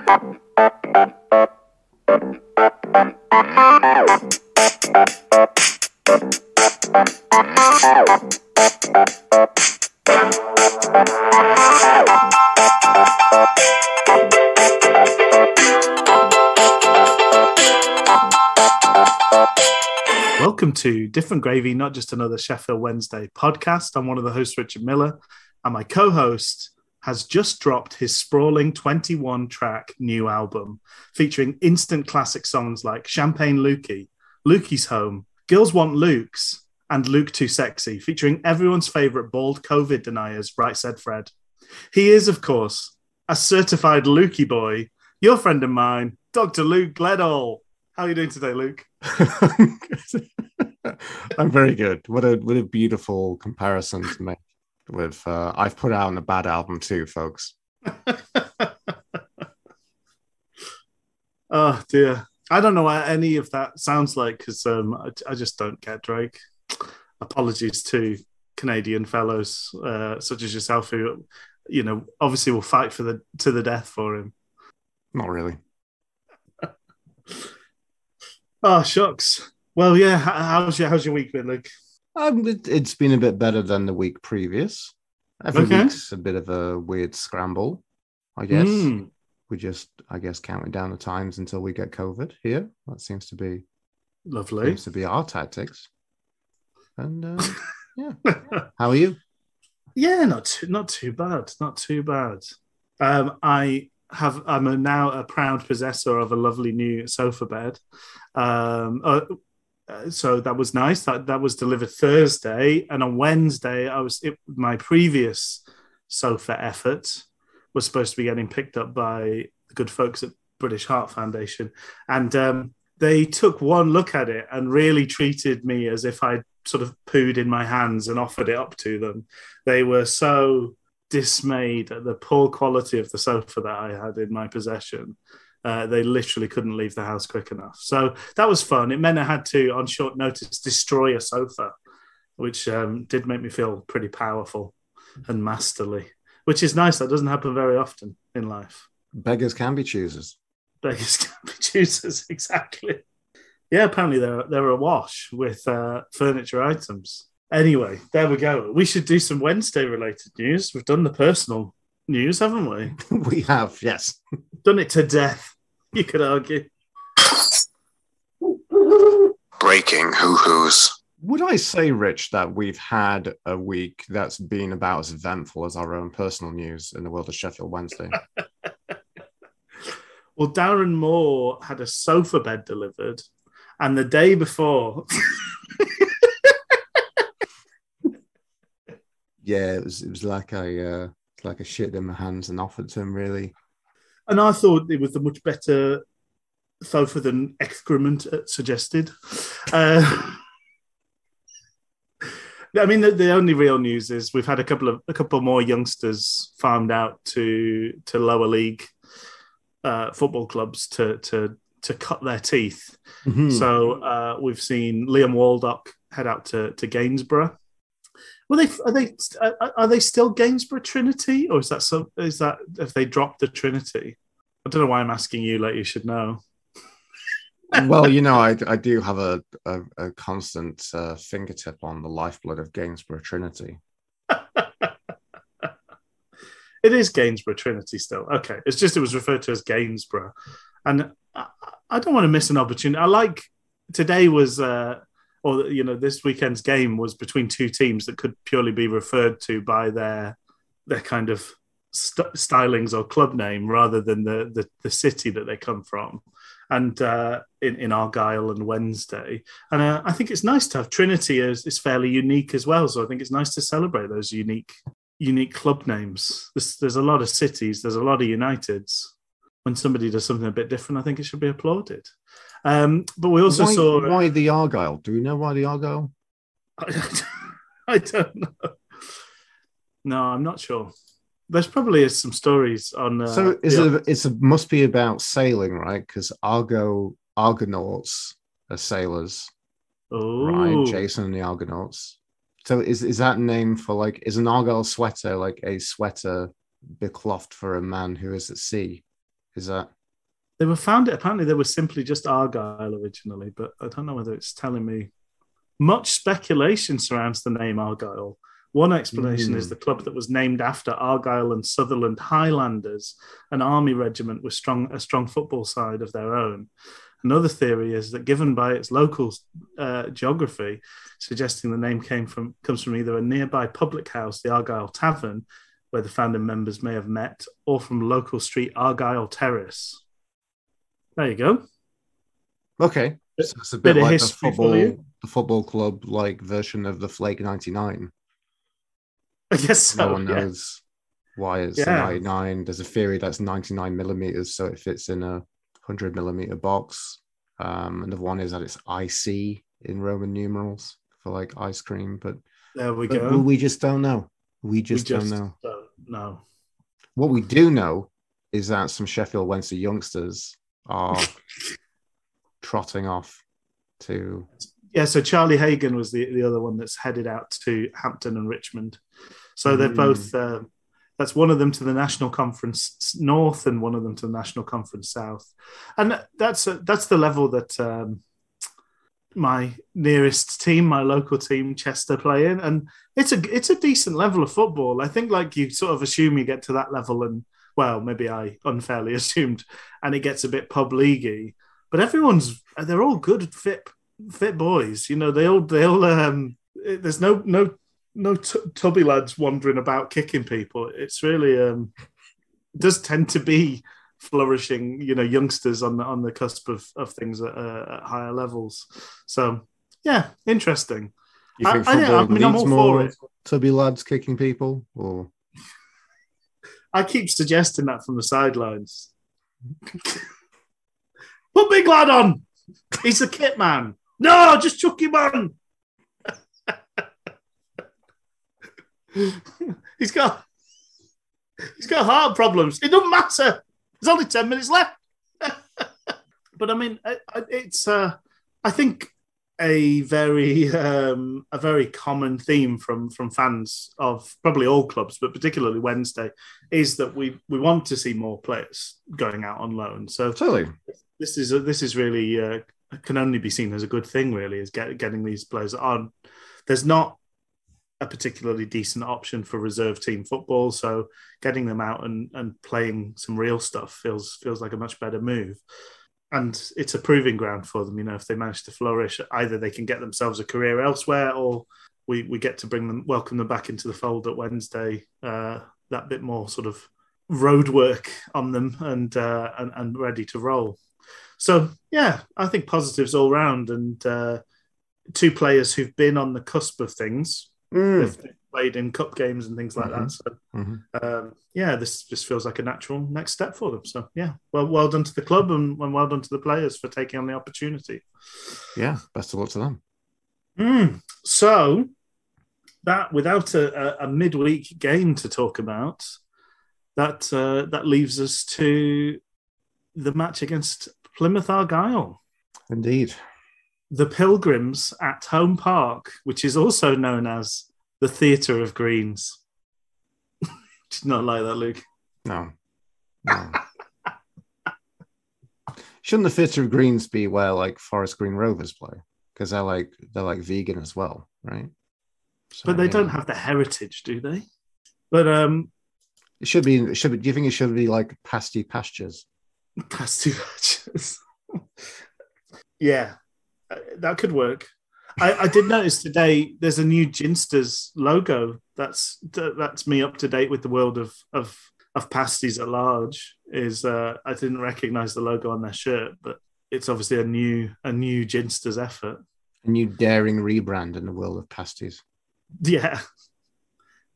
Welcome to Different Gravy, not just another Sheffield Wednesday podcast. I'm one of the hosts, Richard Miller, and my co-host has just dropped his sprawling 21-track new album featuring instant classic songs like Champagne Lukey, Lukey's Home, Girls Want Luke's, and Luke Too Sexy, featuring everyone's favourite bald COVID deniers, Right Said Fred. He is, of course, a certified Lukey boy, your friend and mine, Dr. Luke Gledall. How are you doing today, Luke? I'm very good. What a beautiful comparison to make with I've put out a bad album too, folks. Oh dear. I don't know what any of that sounds like because I just don't get Drake. Apologies to Canadian fellows such as yourself who, you know, obviously will fight to the death for him. Not really. Oh, shucks. Well, yeah, how's your week been, Luke? It's been a bit better than the week previous. Every week's a bit of a weird scramble, I guess. We just, I guess, counting down the times until we get COVID here. That seems to be lovely. Seems to be our tactics. And yeah, how are you? Yeah, not too bad. Not too bad. I'm now a proud possessor of a lovely new sofa bed. So that was nice. That was delivered Thursday, and on Wednesday, my previous sofa effort was supposed to be getting picked up by the good folks at British Heart Foundation, and they took one look at it and really treated me as if I'd sort of pooed in my hands and offered it up to them. They were so dismayed at the poor quality of the sofa that I had in my possession. They literally couldn't leave the house quick enough. So that was fun. It meant I had to, on short notice, destroy a sofa, which did make me feel pretty powerful and masterly, which is nice. That doesn't happen very often in life. Beggars can be choosers. Beggars can be choosers, exactly. Yeah, apparently they're awash with furniture items. Anyway, there we go. We should do some Wednesday-related news. We've done the personal news, haven't we? We have, yes. Done it to death, you could argue. Breaking hoo-hoos. Would I say, Rich, that we've had a week that's been about as eventful as our own personal news in the world of Sheffield Wednesday? Well, Darren Moore had a sofa bed delivered, and the day before... Yeah, it was like I shit in my hands and offered to him, really. And I thought it was a much better sofa than excrement suggested. I mean, the only real news is we've had a couple more youngsters farmed out to lower league football clubs to cut their teeth. Mm-hmm. So we've seen Liam Waldock head out to Gainsborough. Are they still Gainsborough Trinity, or is that have they dropped the Trinity? I don't know why I'm asking you, like you should know. Well, you know, I do have a constant fingertip on the lifeblood of Gainsborough Trinity. It is Gainsborough Trinity still. Okay, it's just it was referred to as Gainsborough, and I don't want to miss an opportunity. I like today was. Or, you know, this weekend's game was between two teams that could purely be referred to by their kind of stylings or club name rather than the city that they come from. And in Argyle and Wednesday. And I think it's nice to have Trinity is fairly unique as well. So I think it's nice to celebrate those unique club names. There's a lot of cities, there's a lot of Uniteds. When somebody does something a bit different, I think it should be applauded. But we also saw... Why the Argyle? Do we know why the Argyle? I don't know. No, I'm not sure. There's probably some stories on... so it must be about sailing, right? Because Argonauts are sailors. Oh. Right, Jason and the Argonauts. So is that name for, like, is an Argyle sweater like a sweater bequeathed for a man who is at sea? is that? They were founded, apparently they were simply just Argyle originally, but I don't know whether it's telling me. Much speculation surrounds the name Argyle. One explanation is the club that was named after Argyle and Sutherland Highlanders, an army regiment with a strong football side of their own. Another theory is that given by its local geography, suggesting the name comes from either a nearby public house, the Argyle Tavern, where the founding members may have met, or from local street Argyle Terrace. There you go. Okay. So it's a bit like the football club like version of the Flake 99. I guess so. No one knows why it's 99. There's a theory that's 99 millimeters, so it fits in a 100 millimeter box. Another one is that it's IC in Roman numerals for like ice cream, but there we go. We just don't know. We just don't know. Don't know. What we do know is that some Sheffield Wednesday youngsters are trotting off to... Yeah, so Charlie Hagan was the other one that's headed out to Hampton and Richmond. So they're both... that's one of them to the National Conference North and one of them to the National Conference South. And that's the level that my nearest team, my local team, Chester, play in. And it's a decent level of football. I think like you sort of assume you get to that level and, well, maybe I unfairly assumed, and it gets a bit pub leaguey. But they're all good, fit boys. You know, they all. There's no tubby lads wandering about kicking people. It's really it does tend to be flourishing, you know, youngsters on the cusp of things at higher levels. So yeah, interesting. You think football needs more tubby lads kicking people, or? I keep suggesting that from the sidelines. Put big lad on. He's the kit man. No, just chuck him on. He's got heart problems. It doesn't matter. There's only 10 minutes left. But I mean, it's I think a very common theme from fans of probably all clubs, but particularly Wednesday, is that we want to see more players going out on loan. So totally. This is really can only be seen as a good thing. Really, is getting these players on. There's not a particularly decent option for reserve team football, so getting them out and playing some real stuff feels like a much better move. And it's a proving ground for them. You know, if they manage to flourish, either they can get themselves a career elsewhere, or we get to welcome them back into the fold at Wednesday. That bit more sort of road work on them and ready to roll. So, yeah, I think positives all round, and two players who've been on the cusp of things. They've played in cup games and things like that. So, this just feels like a natural next step for them. So, yeah, well done to the club and well done to the players for taking on the opportunity. Yeah, best of luck to them. So, that without a midweek game to talk about, that leaves us to the match against Plymouth Argyle. Indeed. The Pilgrims at Home Park, which is also known as the Theatre of Greens. Did not like that, Luke. No. Shouldn't the Theatre of Greens be where like Forest Green Rovers play? Because they're like vegan as well, right? So, but they don't have the heritage, do they? But it should be. Do you think it should be like Pasty Pastures? Pasty Pastures. Yeah. That could work. I did notice today there's a new Ginsters logo. That's me up to date with the world of pasties at large. I didn't recognise the logo on their shirt, but it's obviously a new Ginsters effort. A new daring rebrand in the world of pasties. Yeah.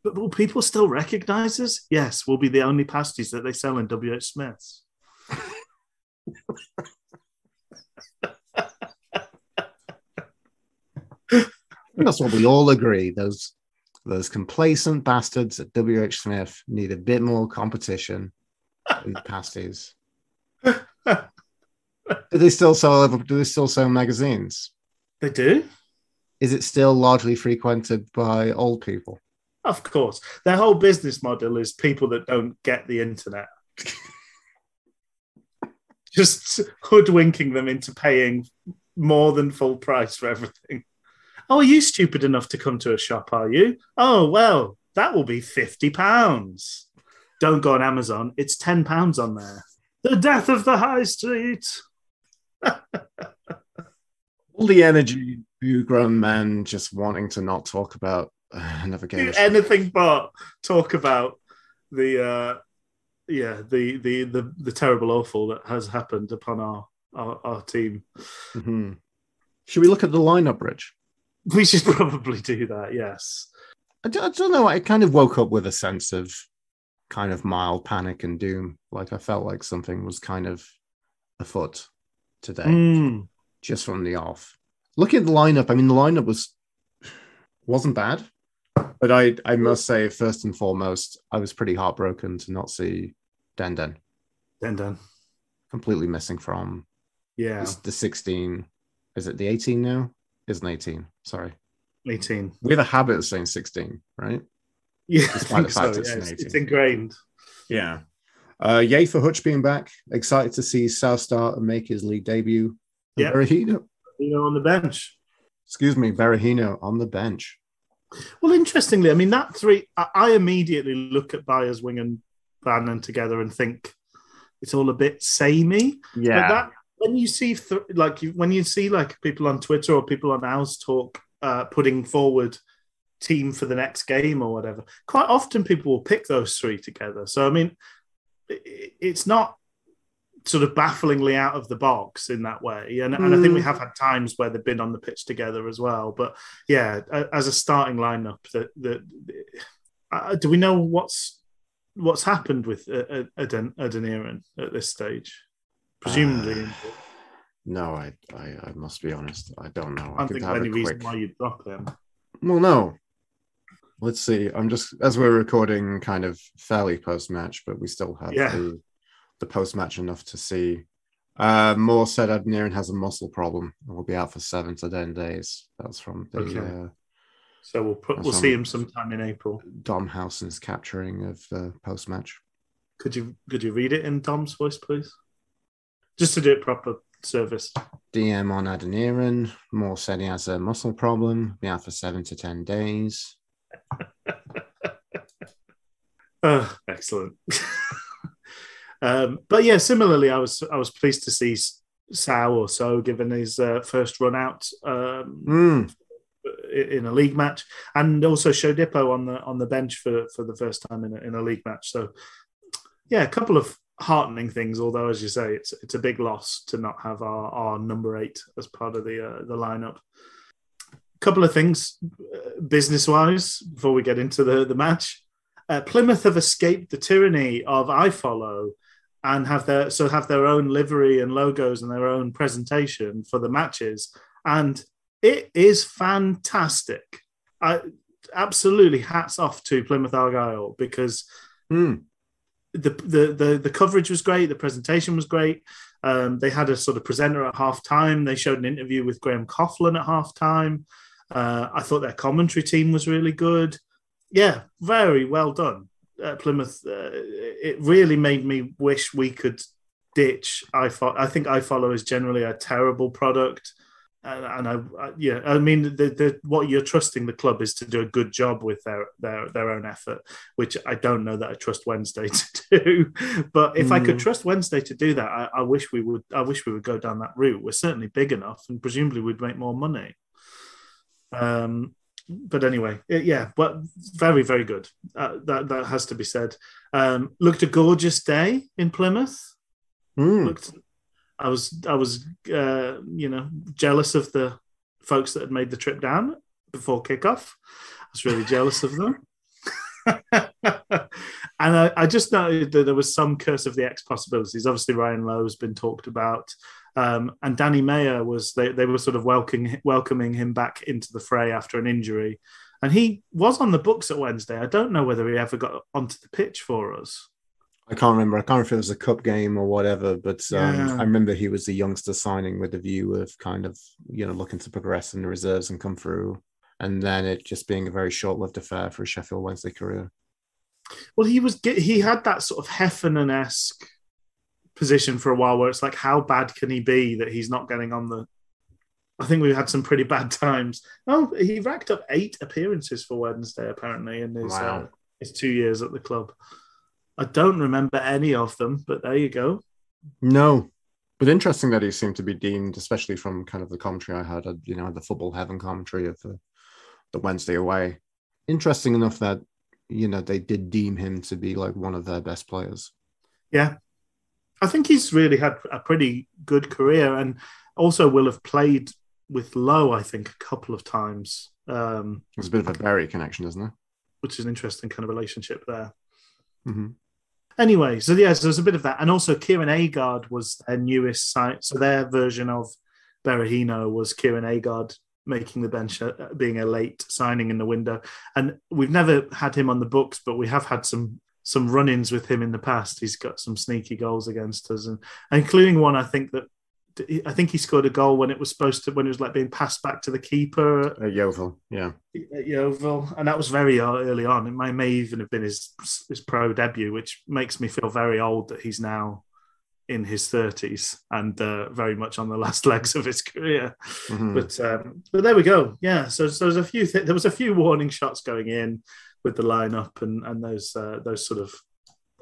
But will people still recognise us? Yes, we'll be the only pasties that they sell in WH Smith's. That's what we all agree. Those complacent bastards at WH Smith need a bit more competition in the pasties. Do they still sell magazines? They do. Is it still largely frequented by old people? Of course. Their whole business model is people that don't get the internet. just hoodwinking them into paying more than full price for everything. Oh, are you stupid enough to come to a shop, are you? Oh, well, that will be £50. Don't go on Amazon. It's £10 on there. The death of the high street. All the energy, you grown men just wanting to not talk about another game. Anything but talk about the terrible awful that has happened upon our team. Mm-hmm. Should we look at the lineup, Rich? We should probably do that, yes. I don't know. I kind of woke up with a sense of kind of mild panic and doom. Like I felt like something was kind of afoot today, just from the off. Looking at the lineup, I mean, the lineup wasn't bad, but I must say, first and foremost, I was pretty heartbroken to not see Den. Completely missing from the 16. Is it the 18 now? Isn't 18? Sorry, 18. We have a habit of saying 16, right? Yeah, despite the fact so. It's ingrained. Yeah. Yay for Hutch being back. Excited to see South start and make his league debut. Yeah. Berahino on the bench. Berahino on the bench. Well, interestingly, I mean, that three, I immediately look at Byers, Wing and Bannon together and think it's all a bit samey. Yeah. But that, when you see people on Twitter or people on Owls Talk putting forward team for the next game or whatever, quite often people will pick those three together. So, I mean, it's not sort of bafflingly out of the box in that way. And I think we have had times where they've been on the pitch together as well. But yeah, as a starting lineup, do we know what's happened with Adeniran at this stage? Presumably. No, I must be honest. I don't know. I don't think there's any reason why you'd drop him. Well, no. Let's see. I'm just, as we're recording kind of fairly post-match, but we still have the post-match enough to see. Moore said Adeniran has a muscle problem and will be out for 7 to 10 days. That's from the... So we'll see him sometime in April. Dom Howson's capturing of the post-match. Could you read it in Dom's voice, please? Just to do it proper service. DM on Adeniran. Moore said he has a muscle problem. Be out for 7 to 10 days. Excellent. But yeah, similarly, I was pleased to see Sow or So given his first run out in a league match, and also Shodipo on the bench for the first time in a league match. So yeah, a couple of heartening things. Although, as you say, it's a big loss to not have our number 8 as part of the lineup. Couple of things business-wise before we get into the match. Plymouth have escaped the tyranny of iFollow and have their own livery and logos and their own presentation for the matches, and it is fantastic. Absolutely hats off to Plymouth Argyle, because the coverage was great, the presentation was great. They had a sort of presenter at half time. They showed an interview with Graham Coughlin at half time. I thought their commentary team was really good. Yeah, very well done. Plymouth, it really made me wish we could ditch iFollow. I think iFollow is generally a terrible product. I mean, what you're trusting the club is to do a good job with their own effort, which I don't know that I trust Wednesday to do. But if I could trust Wednesday to do that, I wish we would go down that route. We're certainly big enough, and presumably we'd make more money. But anyway, but very, very good. That has to be said. Looked a gorgeous day in Plymouth. I was jealous of the folks that had made the trip down before kickoff. I was really jealous of them. And I just noted that there was some curse of the X possibilities. Obviously, Ryan Lowe has been talked about. And Danny Mayer they were sort of welcoming him back into the fray after an injury. And he was on the books at Wednesday. I don't know whether he ever got onto the pitch for us. I can't remember. I can't remember if it was a cup game or whatever, but I remember he was the youngster signing with the view of kind of, looking to progress in the reserves and come through. And then it just being a very short-lived affair for his Sheffield Wednesday career. Well, he had that sort of Heffernan-esque position for a while where it's like, how bad can he be that he's not getting on the... I think we've had some pretty bad times. Oh, he racked up 8 appearances for Wednesday, apparently, in his 2 years at the club. I don't remember any of them, but there you go. No. But interesting that he seemed to be deemed, especially from kind of the commentary I had, the football heaven commentary of the Wednesday away. Interesting enough that, they did deem him to be like one of their best players. Yeah. I think he's really had a pretty good career and also will have played with Lowe, I think, a couple of times. There's a bit of a Barry connection, isn't there? Which is an interesting kind of relationship there. Mm-hmm. Anyway, so there's a bit of that. And also Kieran Agard was their newest site. So their version of Berahino was Kieran Agard making the bench, being a late signing in the window. And we've never had him on the books, but we have had some run-ins with him in the past. He's got some sneaky goals against us, and including one, I think he scored a goal when it was like being passed back to the keeper at Yeovil. Yeah, at Yeovil, and that was very early on. It may even have been his pro debut, which makes me feel very old that he's now in his 30s and very much on the last legs of his career. Mm-hmm. But there we go. Yeah, so there's there was a few warning shots going in with the lineup and those sort of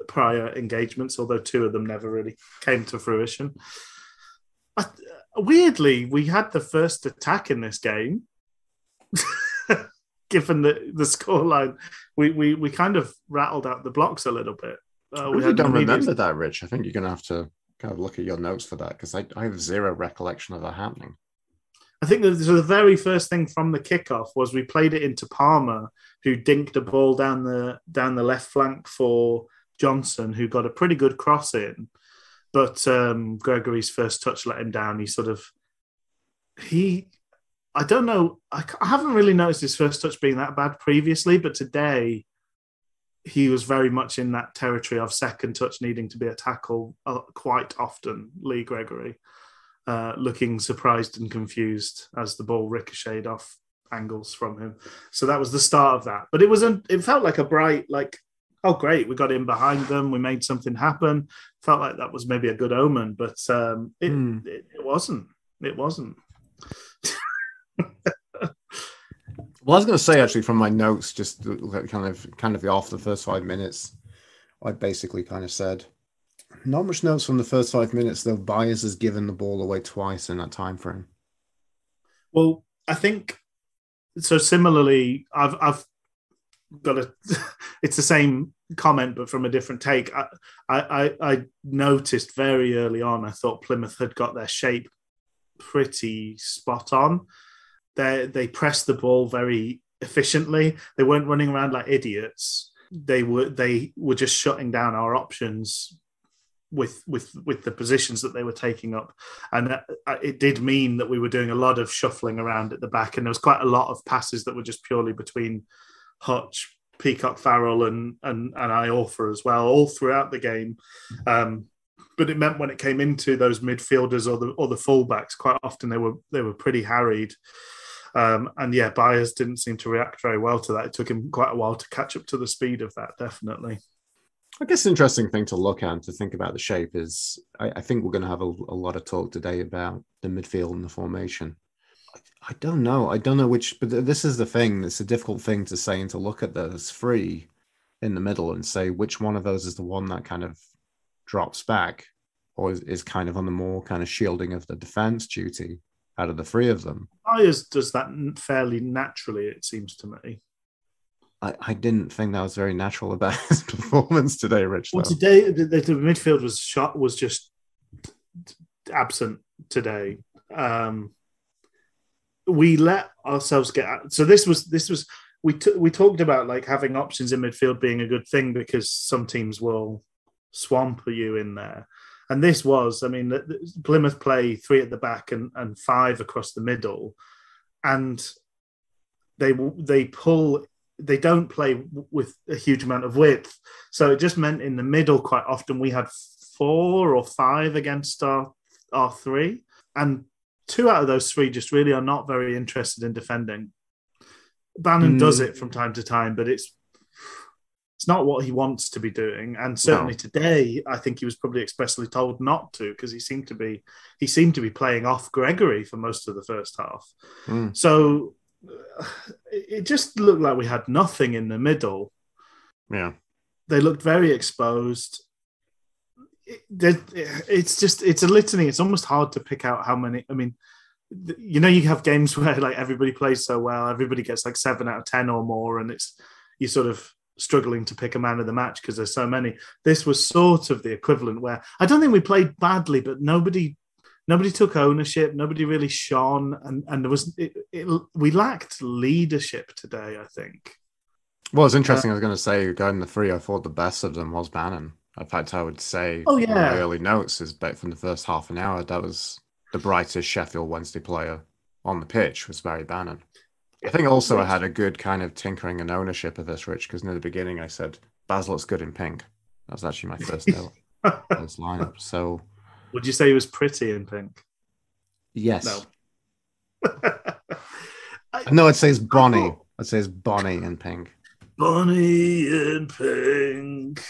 prior engagements, although 2 of them never really came to fruition. Weirdly, we had the first attack in this game. Given the scoreline, we kind of rattled out the blocks a little bit. I really don't remember that, Rich. I think you're going to have to kind of look at your notes for that because I have zero recollection of that happening. I think the very first thing from the kickoff was we played it into Palmer, who dinked a ball down the left flank for Johnson, who got a pretty good cross in. But Gregory's first touch let him down. I don't know. I haven't really noticed his first touch being that bad previously, but today he was very much in that territory of second touch needing to be a tackle quite often, Lee Gregory. Looking surprised and confused as the ball ricocheted off angles from him. So that was the start of that. But it felt like a bright, like, oh, great, we got in behind them, we made something happen. Felt like that was maybe a good omen, but it wasn't. It wasn't. Well, I was going to say, actually, from my notes, just kind of off the first 5 minutes, I basically kind of said, not much notes from the first 5 minutes, though. Byers has given the ball away twice in that time frame. Well, I think so. Similarly, I've got it's the same comment, but from a different take. I noticed very early on, I thought Plymouth had got their shape pretty spot on. They pressed the ball very efficiently. They weren't running around like idiots. They were just shutting down our options with the positions that they were taking up, and it did mean that we were doing a lot of shuffling around at the back, and there was quite a lot of passes that were just purely between Hutch, Peacock, Farrell, and Iorfa as well, all throughout the game. But it meant when it came into those midfielders or the fullbacks, quite often they were pretty harried. And yeah, Byers didn't seem to react very well to that. It took him quite a while to catch up to the speed of that, definitely. I guess the interesting thing to look at and to think about the shape is I think we're going to have a lot of talk today about the midfield and the formation. I don't know. I don't know which, but this is the thing. It's a difficult thing to say and to look at those 3 in the middle and say which one of those is the one that kind of drops back or is kind of on the more kind of shielding of the defense duty out of the 3 of them. Byers does that fairly naturally, it seems to me. I didn't think that was very natural about his performance today, Rich. Well, today the midfield was just absent today. We let ourselves get so this was we talked about like having options in midfield being a good thing because some teams will swamp you in there, and this was, I mean, Plymouth play 3 at the back and 5 across the middle, and they don't play with a huge amount of width, so it just meant in the middle quite often we had 4 or 5 against our 3, and 2 out of those 3 just really are not very interested in defending. Bannon does it from time to time, but It's not what he wants to be doing, and certainly today, I think he was probably expressly told not to, because he seemed to be playing off Gregory for most of the first half. So it just looked like we had nothing in the middle. Yeah, they looked very exposed. It's a litany. It's almost hard to pick out how many. I mean, you have games where like everybody plays so well, everybody gets like 7 out of 10 or more, and you're sort of struggling to pick a man of the match because there's so many. This was sort of the equivalent where I don't think we played badly, but nobody took ownership, nobody really shone, and there was we lacked leadership today, I think. Well, it's interesting. I was going to say, regarding the three, I thought the best of them was Bannon. In fact, I would say one of my early notes is from the first half an hour, that was the brightest Sheffield Wednesday player on the pitch was Barry Bannon. I think also I had a good kind of tinkering and ownership of this, Rich, because in the beginning I said, Baz looks good in pink. That was actually my first note of this lineup. So, would you say he was pretty in pink? Yes. No, I'd say it's bonny. I'd say it's bonny in pink. Bonny in pink.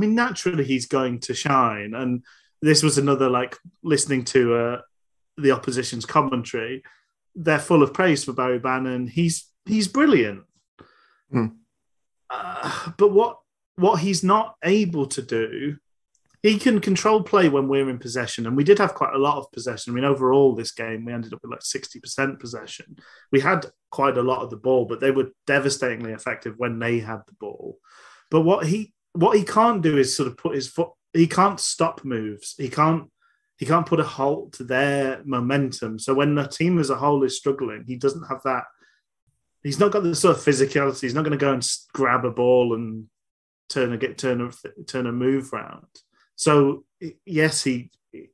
Naturally he's going to shine, and this was another, like, listening to the opposition's commentary. They're full of praise for Barry Bannon. He's brilliant. But what he's not able to do, he can control play when we're in possession, and we did have quite a lot of possession. I mean, overall this game we ended up with like 60% possession. We had quite a lot of the ball, but they were devastatingly effective when they had the ball. But what he can't do is sort of put his foot. He can't stop moves. He can't put a halt to their momentum. So when the team as a whole is struggling, he doesn't have that. He's not got the sort of physicality. He's not going to go and grab a ball and turn a move round. So yes, he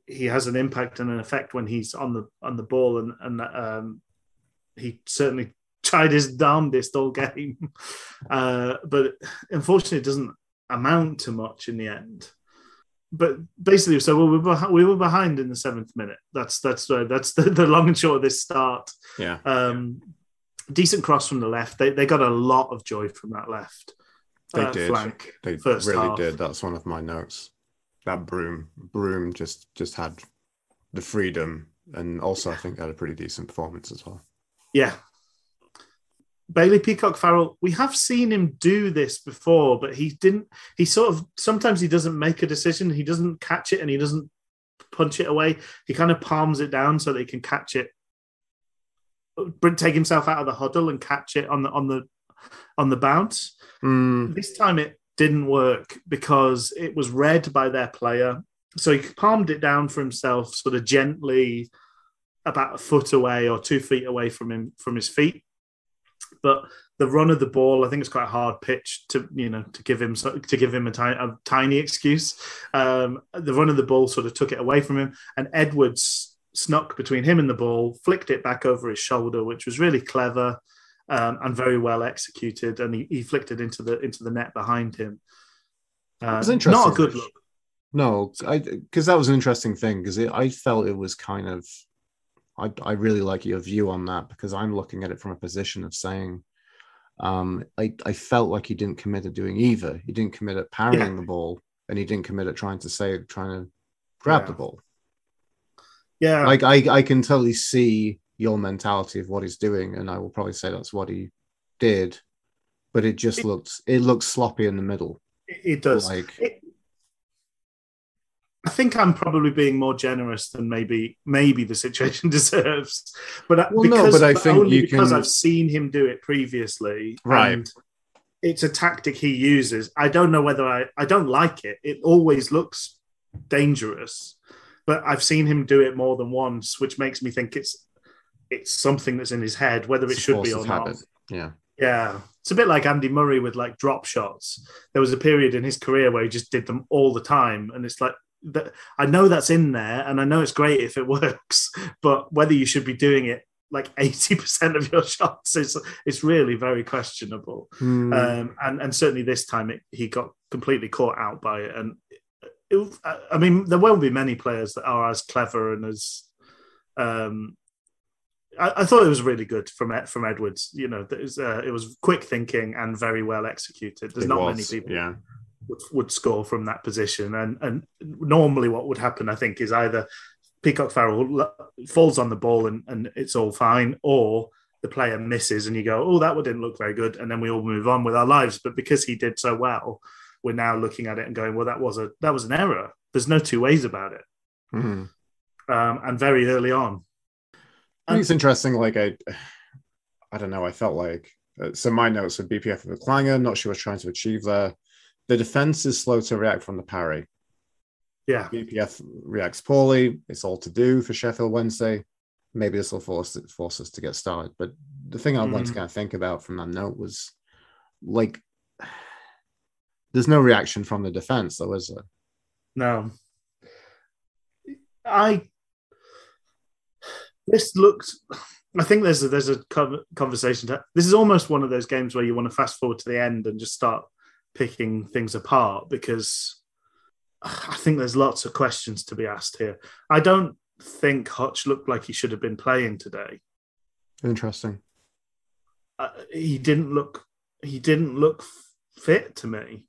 has an impact and an effect when he's on the ball, and he certainly tried his darndest all game, but unfortunately, it doesn't amount to much in the end. But basically, so we were behind in the 7th minute. That's the long and short of this start. Yeah. Decent cross from the left. They got a lot of joy from that left. They did. Flank. They first really half. did. That's one of my notes. That Broom just had the freedom, and also I think had a pretty decent performance as well. Yeah. Bailey Peacock Farrell, we have seen him do this before, but sometimes he doesn't make a decision. He doesn't catch it and he doesn't punch it away. He kind of palms it down so that he can catch it, take himself out of the huddle and catch it on the bounce. This time it didn't work because it was read by their player. So he palmed it down for himself, sort of gently, about a foot away or 2 feet away from his feet. But the run of the ball, I think it's quite a hard pitch to give him a tiny excuse. The run of the ball sort of took it away from him, and Edwards snuck between him and the ball, flicked it back over his shoulder, which was really clever and very well executed. And he flicked it into the net behind him. It was interesting. Not a good look. No, because that was an interesting thing, because I felt it was kind of. I really like your view on that, because I'm looking at it from a position of saying, I felt like he didn't commit to doing either. He didn't commit at parrying the ball, and he didn't commit at trying to grab the ball. Yeah, like I can totally see your mentality of what he's doing, and I will probably say that's what he did, but it looks sloppy in the middle. It does. I think I'm probably being more generous than maybe the situation deserves, because I've seen him do it previously, right? And it's a tactic he uses. I don't know whether I don't like it. It always looks dangerous, but I've seen him do it more than once, which makes me think it's something that's in his head, whether it should be or not. Yeah. It's a bit like Andy Murray with like drop shots. There was a period in his career where he just did them all the time, and it's like. I know that's in there, and I know it's great if it works, but whether you should be doing it like 80% of your shots is really very questionable. And certainly this time he got completely caught out by it. And there won't be many players that are as clever and as I thought it was really good from Edwards. You know, it was quick thinking and very well executed. There's not many people would score from that position. And normally what would happen, I think, is either Peacock Farrell falls on the ball and it's all fine, or the player misses and you go, oh, that one didn't look very good. And then we all move on with our lives. But because he did so well, we're now looking at it and going, well, that was an error. There's no two ways about it. Mm-hmm. And very early on. I think it's interesting. Like, I don't know. I felt like, so my notes are BPF with a clanger, not sure what's trying to achieve there. The defense is slow to react from the parry. Yeah. BPF reacts poorly. It's all to do for Sheffield Wednesday. Maybe this will force us to get started. But the thing I wanted to kind of think about from that note was, like, there's no reaction from the defense, though, is there? No. This looked. I think there's a conversation. This is almost one of those games where you want to fast forward to the end and just start picking things apart, because I think there's lots of questions to be asked here. I don't think Hutch looked like he should have been playing today. Interesting. He didn't look fit to me.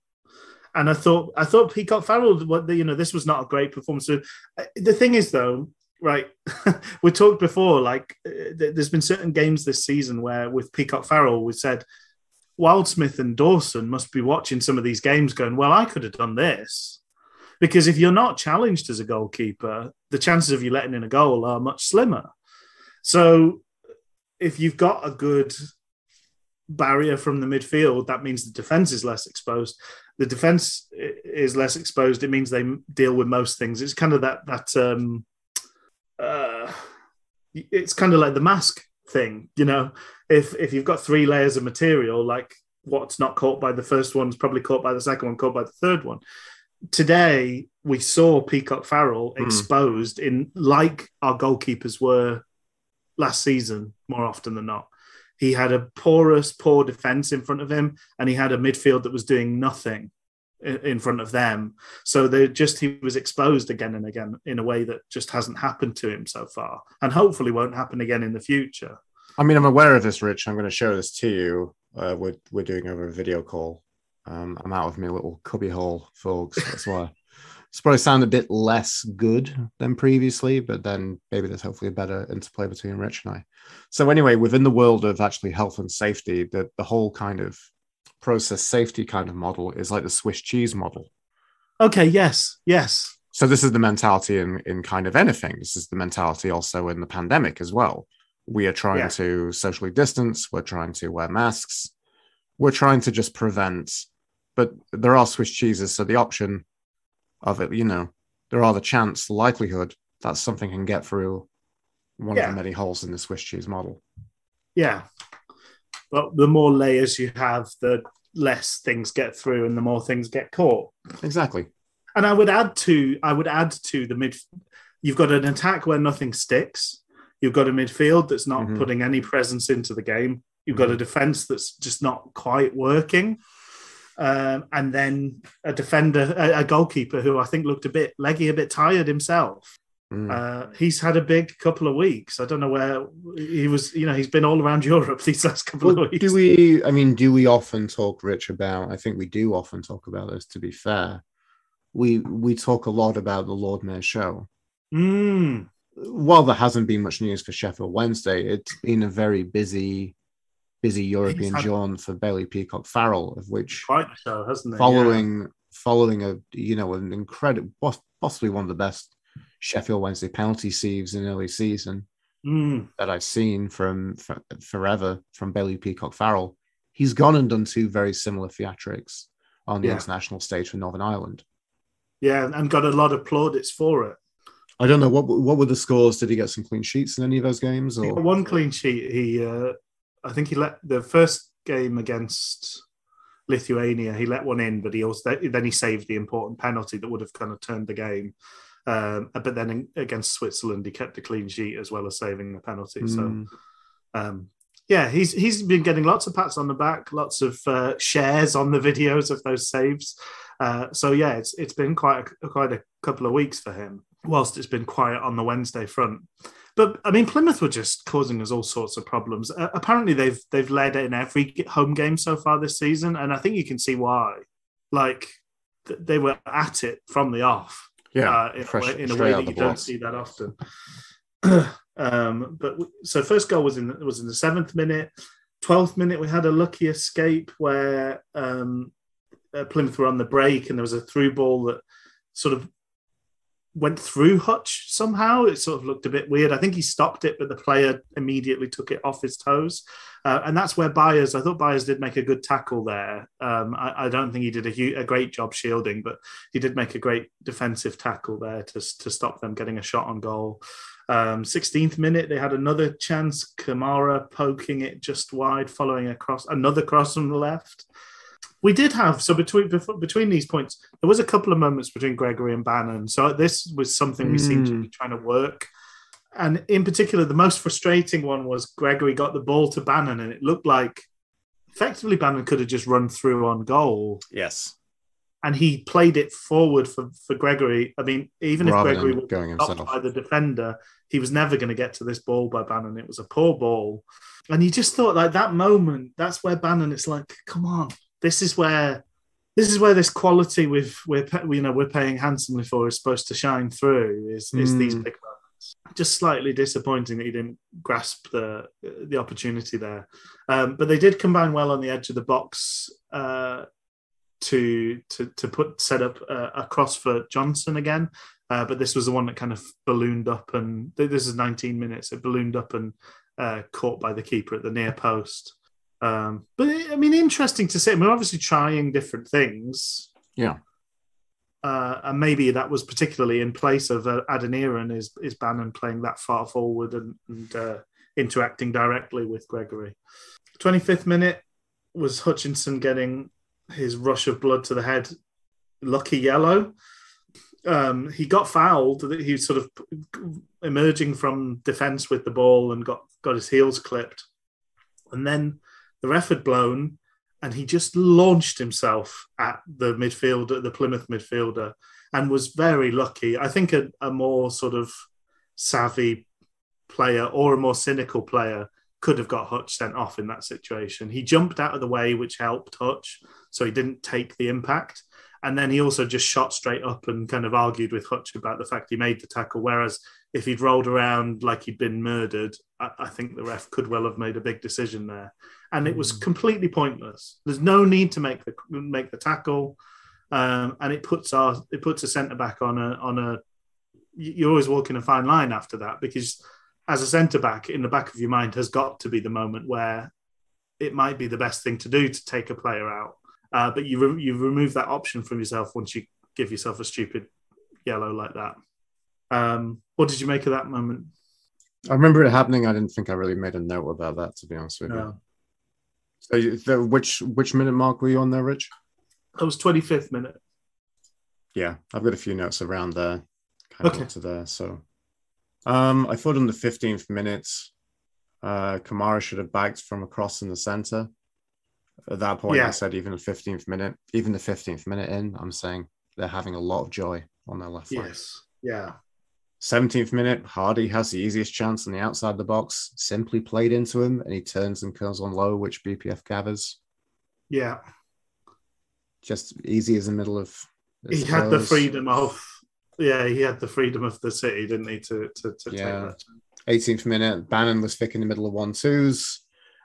And I thought Peacock Farrell, this was not a great performance. The thing is, though, right, we talked before, like, there's been certain games this season where with Peacock Farrell, we said Wildsmith and Dawson must be watching some of these games going, well, I could have done this. Because if you're not challenged as a goalkeeper, the chances of you letting in a goal are much slimmer. So if you've got a good barrier from the midfield, that means the defence is less exposed. The defence is less exposed. It means they deal with most things. It's kind of it's kind of like the mask thing, you know. If you've got 3 layers of material, like what's not caught by the first one is probably caught by the second one, caught by the third one. Today, we saw Peacock Farrell exposed in like our goalkeepers were last season more often than not. He had a poor defence in front of him, and he had a midfield that was doing nothing in front of them. So he was exposed again and again in a way that just hasn't happened to him so far, and hopefully won't happen again in the future. I mean, I'm aware of this, Rich. I'm going to show this to you. We're doing over a video call. I'm out of my little cubbyhole, folks. That's why it's probably sound a bit less good than previously, but then maybe there's hopefully a better interplay between Rich and I. So anyway, within the world of actually health and safety, the whole kind of process safety kind of model is like the Swiss cheese model. Okay, yes. So this is the mentality in kind of anything. This is the mentality also in the pandemic as well. We are trying to socially distance. We're trying to wear masks. We're trying to just prevent. But there are Swiss cheeses, so the option of it, there are the likelihood that something can get through one of the many holes in the Swiss cheese model. Yeah. But the more layers you have, the less things get through and the more things get caught. Exactly. And I would add to the mid. You've got an attack where nothing sticks. You've got a midfield that's not putting any presence into the game. You've got a defense that's just not quite working. And then a defender, a goalkeeper who I think looked a bit leggy, a bit tired himself. He's had a big couple of weeks. I don't know where he was. He's been all around Europe these last couple of weeks. Do we often talk, Rich, about? I think we do often talk about this. To be fair, we talk a lot about the Lord Mayor show. While there hasn't been much news for Sheffield Wednesday, it's been a very busy European jaunt for Bailey Peacock Farrell, of which quite so, hasn't it? Following an incredible, possibly one of the best Sheffield Wednesday penalty sieves in early season that I've seen from forever from Bailey Peacock Farrell. He's gone and done 2 very similar theatrics on the international stage for Northern Ireland. Yeah, and got a lot of plaudits for it. I don't know, what were the scores? Did he get some clean sheets in any of those games? Or? He got 1 clean sheet. I think he let the first game against Lithuania, he let one in, but he saved the important penalty that would have kind of turned the game. But then against Switzerland, he kept a clean sheet as well as saving the penalty. So, he's been getting lots of pats on the back, lots of shares on the videos of those saves. It's been quite a couple of weeks for him, whilst it's been quiet on the Wednesday front. But I mean, Plymouth were just causing us all sorts of problems. Apparently, they've led in every home game so far this season, and I think you can see why. Like they were at it from the off. Yeah, in a way that you don't see that often. So first goal was in the 7th minute. 12th minute, we had a lucky escape where Plymouth were on the break, and there was a through ball that sort of went through Hutch somehow. It sort of looked a bit weird. I think he stopped it, but the player immediately took it off his toes. And that's where I thought Byers did make a good tackle there. I don't think he did a great job shielding, but he did make a great defensive tackle there to stop them getting a shot on goal. 16th minute, they had another chance. Kamara poking it just wide, following another cross from the left. We did have, so between these points, there was a couple of moments between Gregory and Bannon. So this was something we seemed to be trying to work. And in particular, the most frustrating one was Gregory got the ball to Bannon, and it looked like effectively Bannon could have just run through on goal. Yes. And he played it forward for Gregory. I mean, even if Gregory was stopped by the defender, he was never going to get to this ball by Bannon. It was a poor ball. And you just thought, like, that moment, that's where Bannon, it's like, come on. This is where this quality we're paying handsomely for is supposed to shine through. Is these big moments? Just slightly disappointing that he didn't grasp the opportunity there. But they did combine well on the edge of the box to set up a cross for Johnson again. But this was the one that kind of ballooned up, and this is 19 minutes. It ballooned up and caught by the keeper at the near post. But I mean, interesting to see. We're obviously trying different things. Yeah. And maybe that was particularly in place of Adeniran is Bannon playing that far forward and interacting directly with Gregory. 25th minute was Hutchinson getting his rush of blood to the head. Lucky yellow. He got fouled. He was sort of emerging from defence with the ball and got his heels clipped. And then the ref had blown, and he just launched himself at the Plymouth midfielder, and was very lucky. I think a more sort of savvy player or a more cynical player could have got Hutch sent off in that situation. He jumped out of the way, which helped Hutch, so he didn't take the impact. And then he also just shot straight up and kind of argued with Hutch about the fact he made the tackle. Whereas if he'd rolled around like he'd been murdered, I think the ref could well have made a big decision there. And it was completely pointless. There's no need to make the tackle. And it puts a centre-back on a... You're always walking a fine line after that, because as a centre-back, in the back of your mind has got to be the moment where it might be the best thing to do to take a player out. But you remove that option from yourself once you give yourself a stupid yellow like that. What did you make of that moment? I remember it happening. I didn't think I really made a note about that, to be honest with you. So which minute mark were you on there, Rich? That was 25th minute. Yeah, I've got a few notes around there. Kind of up to there. So I thought on the 15th minute, Kamara should have backed from across in the centre. At that point, I said even the 15th minute in, I'm saying they're having a lot of joy on their left flank. Yes, yeah. 17th minute, Hardy has the easiest chance on the outside of the box, simply played into him, and he turns and curls on Lowe, which BPF gathers. Yeah. Just easy as the middle of... He had the freedom of... Yeah, he had the freedom of the city, didn't he, to take that. 18th minute, Bannon was thick in the middle of 1-2s.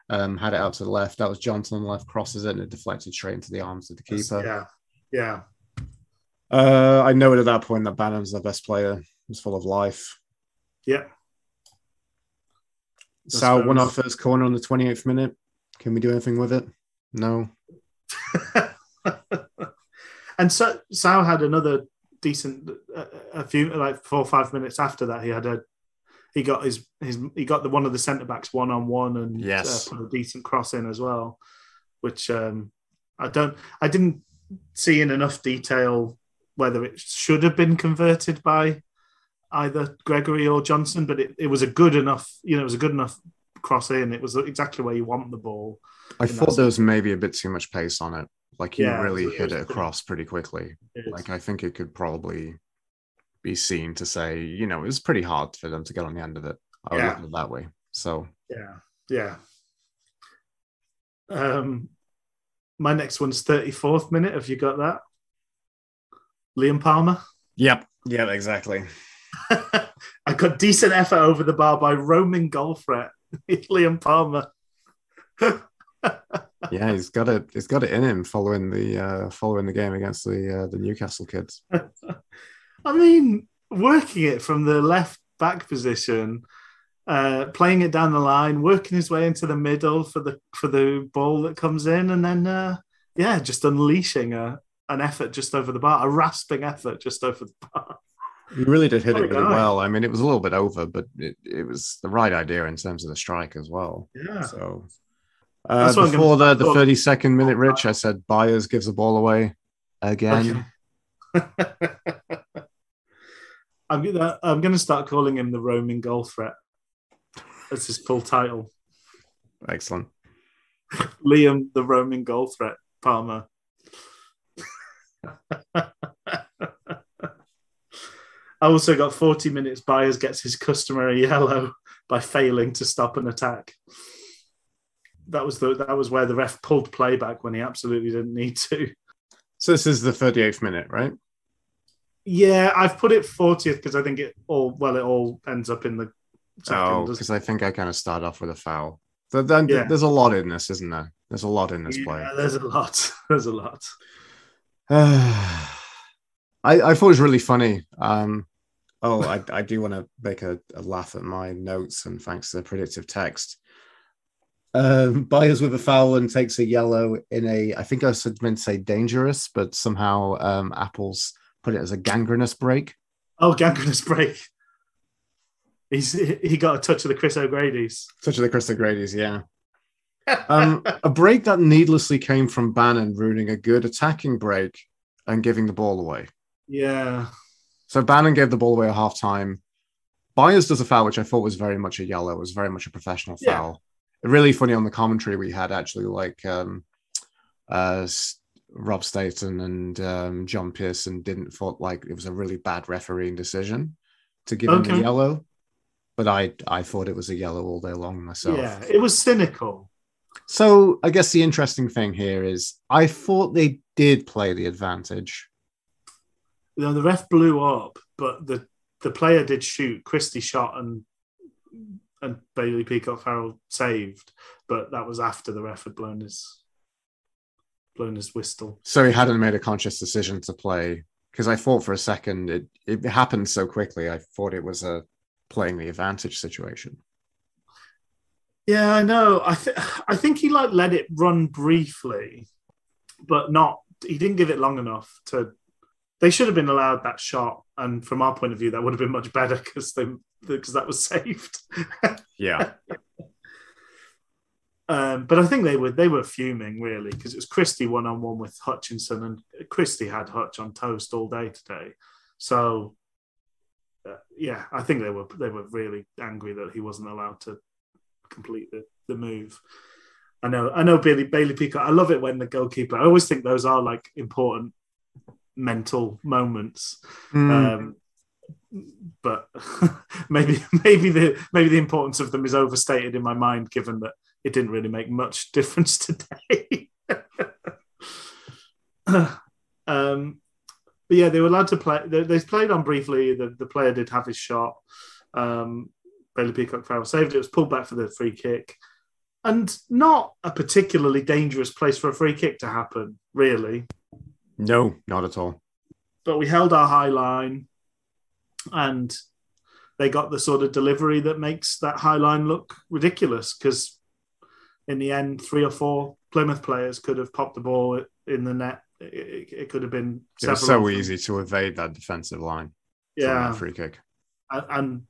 Had it out to the left. That was Johnson on the left, crosses it, and it deflected straight into the arms of the keeper. Yeah. I noted at that point that Bannon's the best player. He's full of life. Yeah. Sal won our first corner on the 28th minute. Can we do anything with it? No. And so Sal had another decent, a few, like 4 or 5 minutes after that, he got one of the centre backs 1-on-1 and put a decent cross in as well, which I didn't see in enough detail whether it should have been converted by either Gregory or Johnson, but it was a good enough cross in. It was exactly where you want the ball. I thought there was maybe a bit too much pace on it. Like he really hit it across pretty quickly. Like I think it could probably be seen to say, it was pretty hard for them to get on the end of it. I would look at it that way. So yeah. My next one's 34th minute. Have you got that? Liam Palmer? Yep, exactly. I got decent effort over the bar by roaming goal threat. Liam Palmer. Yeah, he's got it in him following the game against the Newcastle kids. I mean, working it from the left back position, playing it down the line, working his way into the middle for the ball that comes in, and then just unleashing an effort just over the bar, a rasping effort just over the bar. He really did hit it really well. I mean, it was a little bit over, but it was the right idea in terms of the strike as well. Yeah. So before the 32nd minute, Rich, I said Byers gives the ball away again. Okay. I'm gonna start calling him the roaming goal threat. That's his full title. Excellent. Liam, the roaming goal threat, Palmer. I also got 40 minutes. Byers gets his customary yellow by failing to stop an attack. That was where the ref pulled play back when he absolutely didn't need to. So this is the 38th minute, right? Yeah, I've put it 40th because I think it all ends up in the second. Oh, because I think I kind of start off with a foul. So then there's a lot in this, isn't there? There's a lot in this play. Yeah, there's a lot. There's a lot. I thought it was really funny. I do want to make a laugh at my notes, and thanks to the predictive text. Byers with a foul and takes a yellow in I think I was meant to say dangerous, but somehow Apples put it as a gangrenous break. Oh, gangrenous break. He got a touch of the Chris O'Grady's. Yeah. A break that needlessly came from Bannon ruining a good attacking break and giving the ball away. Yeah. So Bannon gave the ball away at halftime. Byers does a foul, which I thought was very much a yellow. It was very much a professional foul. Really funny on the commentary we had actually Rob Staten and John Pearson didn't thought like it was a really bad refereeing decision to give him the yellow. But I thought it was a yellow all day long myself. Yeah, it was cynical. So I guess the interesting thing here is I thought they did play the advantage. You know, the ref blew up, but the player did shoot. Christie shot and Bailey Peacock-Farrell saved, but that was after the ref had blown his whistle. So he hadn't made a conscious decision to play, because I thought for a second it happened so quickly. I thought it was a playing the advantage situation. Yeah, I know. I think he let it run briefly, but he didn't give it long enough to. They should have been allowed that shot, and from our point of view, that would have been much better because that was saved. Yeah. But I think they were fuming really because it was Christie 1-on-1 with Hutchinson, and Christie had Hutch on toast all day today. So I think they were really angry that he wasn't allowed to complete the move. I know Bailey Peacock. I love it when the goalkeeper. I always think those are like important mental moments. But maybe the importance of them is overstated in my mind, given that it didn't really make much difference today. But yeah, they were allowed to play. They played on briefly. The player did have his shot. Bailey Peacock-Farrell saved it. It was pulled back for the free kick. And not a particularly dangerous place for a free kick to happen, really. No, not at all. But we held our high line, and they got the sort of delivery that makes that high line look ridiculous, because in the end, 3 or 4 Plymouth players could have popped the ball in the net. It could have been several. It was so easy to evade that defensive line. Yeah. Free kick. And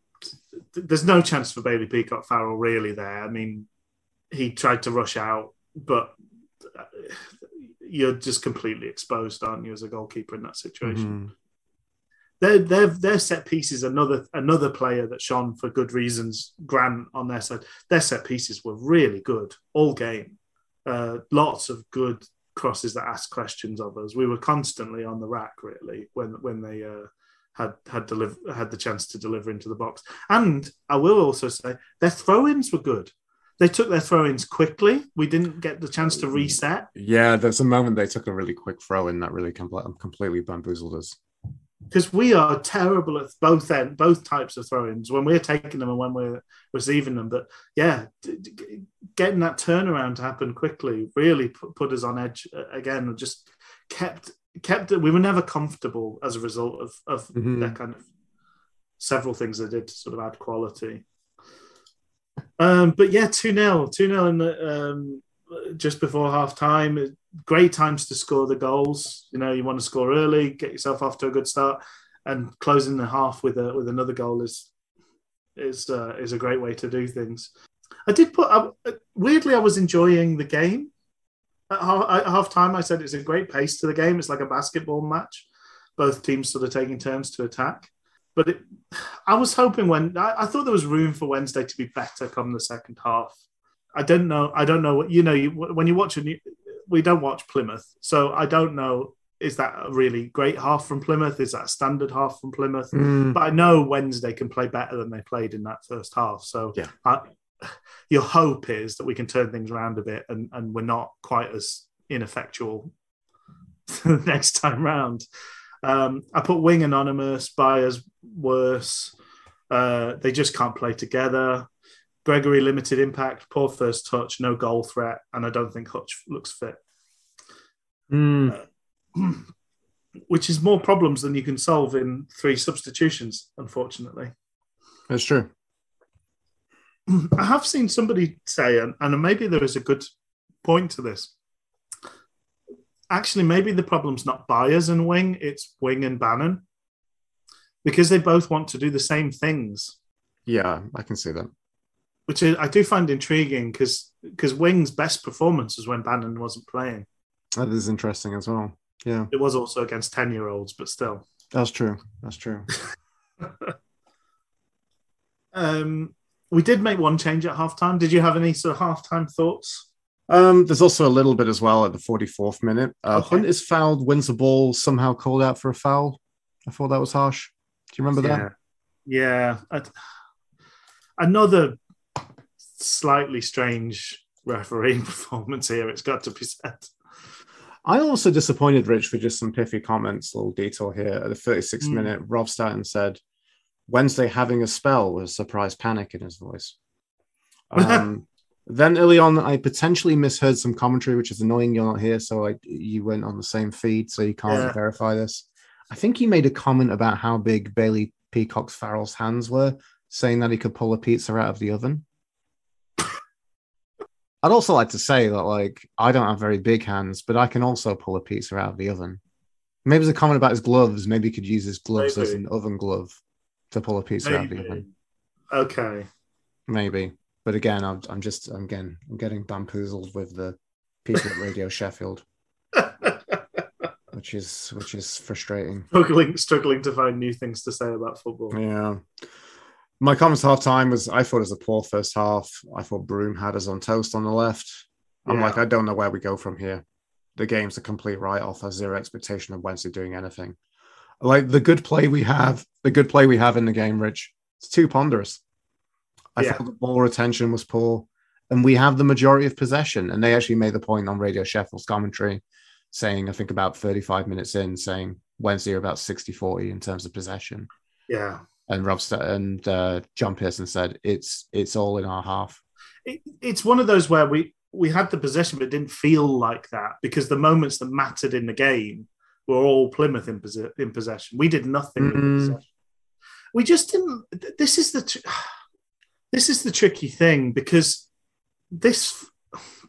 there's no chance for Bailey Peacock-Farrell really there. I mean, he tried to rush out, but you're just completely exposed, aren't you, as a goalkeeper in that situation? Mm-hmm. Their set pieces, another player that shone for good reasons, Grant on their side. Their set pieces were really good all game. Lots of good crosses that asked questions of us. We were constantly on the rack, really, when they had the chance to deliver into the box. And I will also say their throw-ins were good. They took their throw-ins quickly. We didn't get the chance to reset. Yeah, there's a moment they took a really quick throw-in that really completely bamboozled us. Because we are terrible at both types of throw-ins, when we're taking them and when we're receiving them. But yeah, getting that turnaround to happen quickly really put us on edge again. Just kept we were never comfortable as a result of their kind of several things they did to sort of add quality. But yeah, 2-0 in the just before half time. Great times to score the goals. You know, you want to score early, get yourself off to a good start, and closing the half with another goal is a great way to do things. Weirdly, I was enjoying the game. At half time, I said it's a great pace to the game. It's like a basketball match, both teams sort of taking turns to attack. But I was hoping I thought there was room for Wednesday to be better come the second half. I don't know what, you know, when you watch we don't watch Plymouth, so I don't know, is that a really great half from Plymouth? Is that a standard half from Plymouth? But I know Wednesday can play better than they played in that first half. So yeah. Your hope is that we can turn things around a bit and we're not quite as ineffectual next time round. I put Wing anonymous, Byers worse. They just can't play together. Gregory limited impact, poor first touch, no goal threat, and I don't think Hutch looks fit. Which is more problems than you can solve in 3 substitutions, unfortunately. That's true. I have seen somebody say, and maybe there is a good point to this, actually maybe the problem's not Byers and Wing, it's Wing and Bannon, because they both want to do the same things. Yeah, I can see that. Which I do find intriguing, because Wing's best performance was when Bannon wasn't playing. That is interesting as well. Yeah. It was also against 10-year-olds, but still. That's true. We did make one change at halftime. Did you have any sort of halftime thoughts? There's also a little bit as well at the 44th minute. Hunt is fouled, wins the ball, somehow called out for a foul. I thought that was harsh. Do you remember that? Yeah. Another slightly strange refereeing performance here, it's got to be said. I also disappointed Rich for just some piffy comments, little detail here. At the 36th minute, Rob Staten said, Wednesday having a spell with a surprise panic in his voice. Then early on, I potentially misheard some commentary, which is annoying. You're not here, so you went on the same feed, so you can't verify this. I think he made a comment about how big Bailey Peacock-Farrell's hands were, saying that he could pull a pizza out of the oven. I'd also like to say that, I don't have very big hands, but I can also pull a pizza out of the oven. Maybe there's a comment about his gloves. Maybe he could use his gloves as an oven glove to pull a pizza out of the oven. Okay. Maybe. But again, I'm getting bamboozled with the people at Radio Sheffield, which is frustrating. Struggling to find new things to say about football. Yeah. My comments at half time was, I thought it was a poor first half. I thought Broom had us on toast on the left. I'm like, I don't know where we go from here. The game's a complete write-off. Has zero expectation of Wednesday doing anything. The good play we have in the game, Rich, it's too ponderous. I thought the ball retention was poor, and we have the majority of possession. And they actually made the point on Radio Sheffield's commentary, saying, I think about 35 minutes in, saying Wednesday are about 60-40 in terms of possession. Yeah. And John Pearson said it's all in our half. It's one of those where we had the possession, but it didn't feel like that, because the moments that mattered in the game were all Plymouth in possession. We did nothing with possession. We just didn't. This is the tricky thing, because this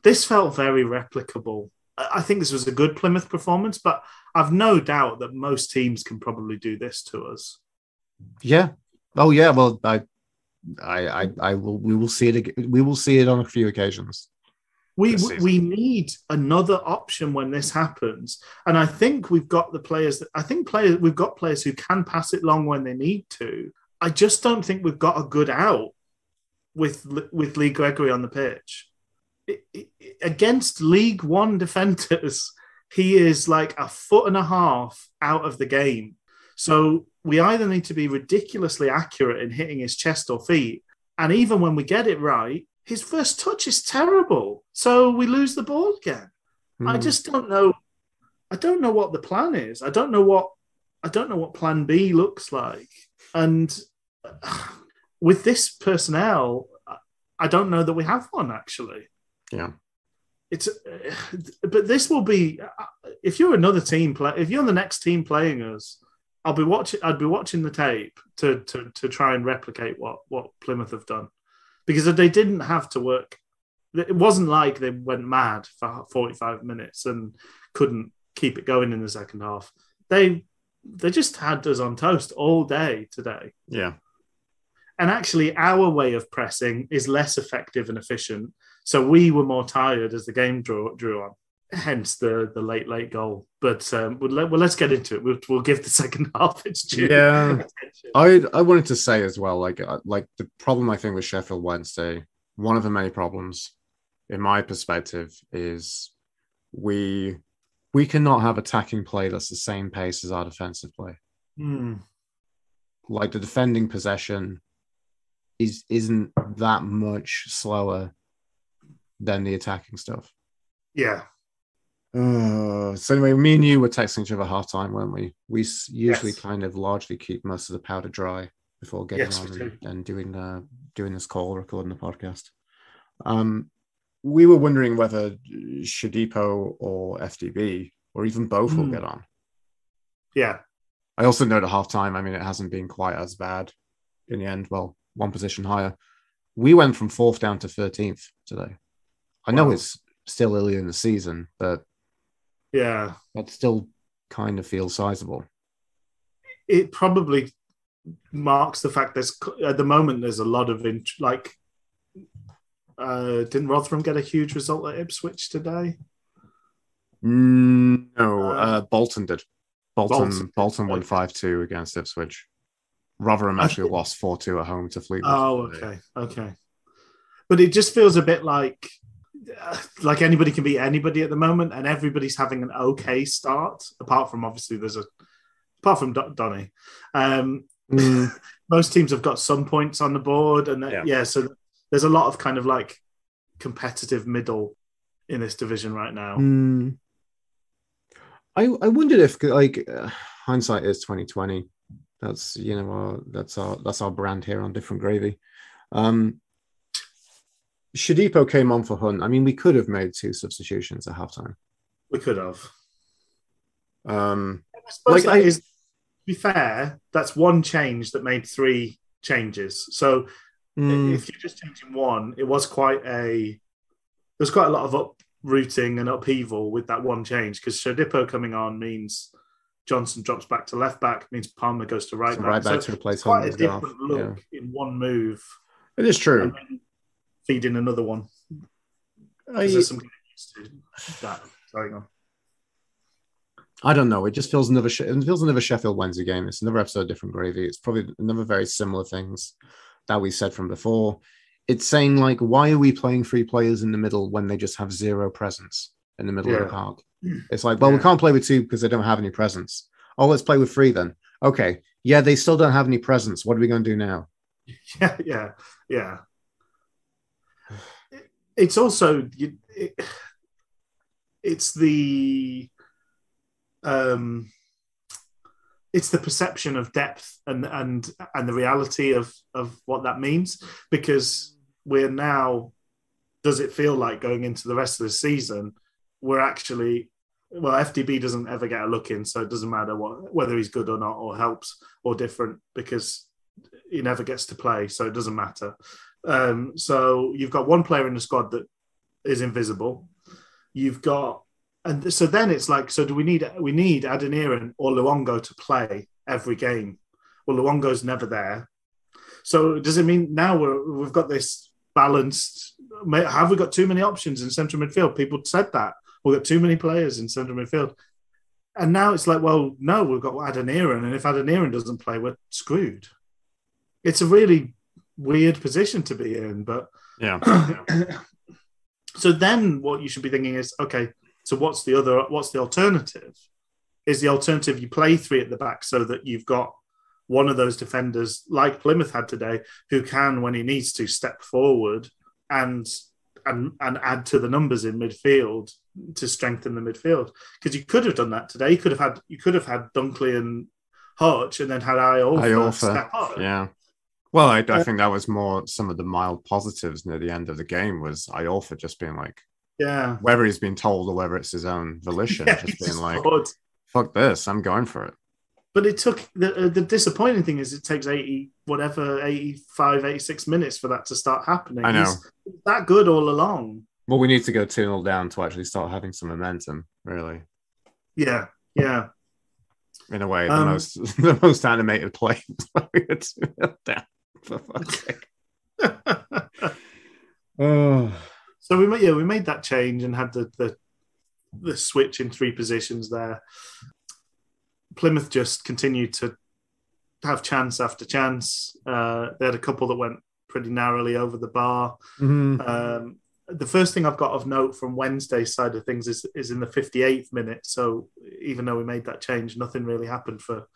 felt very replicable. I think this was a good Plymouth performance, but I've no doubt that most teams can probably do this to us. Yeah. Oh, yeah. Well, I will. We will see it. We will see it on a few occasions. We need another option when this happens, and I think we've got the players. We've got players who can pass it long when they need to. I just don't think we've got a good out with Lee Gregory on the pitch. Against League One defenders, he is like a foot and a half out of the game. So we either need to be ridiculously accurate in hitting his chest or feet, and even when we get it right, his first touch is terrible. So we lose the ball again. I just don't know. I don't know what the plan is. I don't know what plan B looks like. And with this personnel, I don't know that we have one, actually. Yeah. But this will be, if you're another team, if you're the next team playing us, I'd be watching the tape to try and replicate what Plymouth have done, because they didn't have to work. It wasn't like they went mad for 45 minutes and couldn't keep it going in the second half. They just had us on toast all day today. Yeah. And actually, our way of pressing is less effective and efficient. So we were more tired as the game drew on. Hence the late goal. But let's get into it. We'll give the second half its due. Yeah, I wanted to say as well, like the problem I think with Sheffield Wednesday, one of the many problems, in my perspective, is we cannot have attacking play that's the same pace as our defensive play. Like the defending possession isn't that much slower than the attacking stuff. Yeah. So anyway, me and you were texting each other halftime, weren't we? We usually kind of largely keep most of the powder dry before getting on and doing this call, recording the podcast. We were wondering whether Shadipo or FDB or even both will get on. Yeah. I also know at halftime, I mean, it hasn't been quite as bad in the end. Well, one position higher. We went from 4th down to 13th today. I know it's still early in the season, but yeah, that still kind of feels sizable. It probably marks the fact that at the moment there's a lot of didn't Rotherham get a huge result at Ipswich today? No, Bolton did. Bolton won 5-2 against Ipswich. Rotherham actually lost 4-2 at home to Fleetwood. Oh, okay. But it just feels a bit like anybody can beat anybody at the moment, and everybody's having an okay start. Apart from obviously, apart from Donny, most teams have got some points on the board, and so there's a lot of kind of like competitive middle in this division right now. I wondered if hindsight is 2020. That's that's our brand here on Different Gravy. Shadipo came on for Hunt. I mean, we could have made 2 substitutions at halftime. We could have. To be fair, that's one change that made 3 changes. So if you're just changing one, there's quite a lot of uprooting and upheaval with that one change, because Shadipo coming on means Johnson drops back to left back, means Palmer goes to right back. Right back to replace quite a different look in one move. It is true. Feed in another one. There's some used to that going on. I don't know. It just feels another Sheffield Wednesday game. It's another episode of Different Gravy. It's probably another very similar things that we said from before. It's saying, like, why are we playing 3 players in the middle when they just have 0 presence in the middle of the park? It's like, well, we can't play with 2 because they don't have any presence. Oh, let's play with 3 then. Okay. Yeah, they still don't have any presence. What are we going to do now? Yeah. It's also it's the perception of depth and the reality of what that means, because we're now, does it feel like going into the rest of the season, we're actually, FDB doesn't ever get a look in, so it doesn't matter whether he's good or not, or helps or different, because he never gets to play, so it doesn't matter. So you've got one player in the squad that is invisible. You've got, and so then it's like, so do we need Adeniran or Luongo to play every game? Well, Luongo's never there. So does it mean now we've got this balanced? Have we got too many options in central midfield? People said that we've got too many players in central midfield, and now it's like, well, no, we've got Adeniran, and if Adeniran doesn't play, we're screwed. It's a really weird position to be in, but so then what you should be thinking is, okay, so what's the alternative? Is the alternative you play 3 at the back so that you've got one of those defenders, like Plymouth had today, who can, when he needs to, step forward and add to the numbers in midfield to strengthen the midfield. Because you could have done that today. You could have had Dunkley and Hutch, and then had Iorfa step up. Yeah. Well, I think that was more some of the mild positives near the end of the game was Iorfa just being like, yeah, whether he's been told or whether it's his own volition, just being like, scored. Fuck this, I'm going for it. But it took the disappointing thing is it takes 85, 86 minutes for that to start happening. I know. He's that good all along. Well, we need to go 2-0 down to actually start having some momentum, really. Yeah. In a way, the most animated play is when we get 2-0 down. For fuck's sake. So we made that change and had the switch in 3 positions there. Plymouth just continued to have chance after chance. They had a couple that went pretty narrowly over the bar. Mm-hmm. The first thing I've got of note from Wednesday's side of things is in the 58th minute. So even though we made that change, nothing really happened for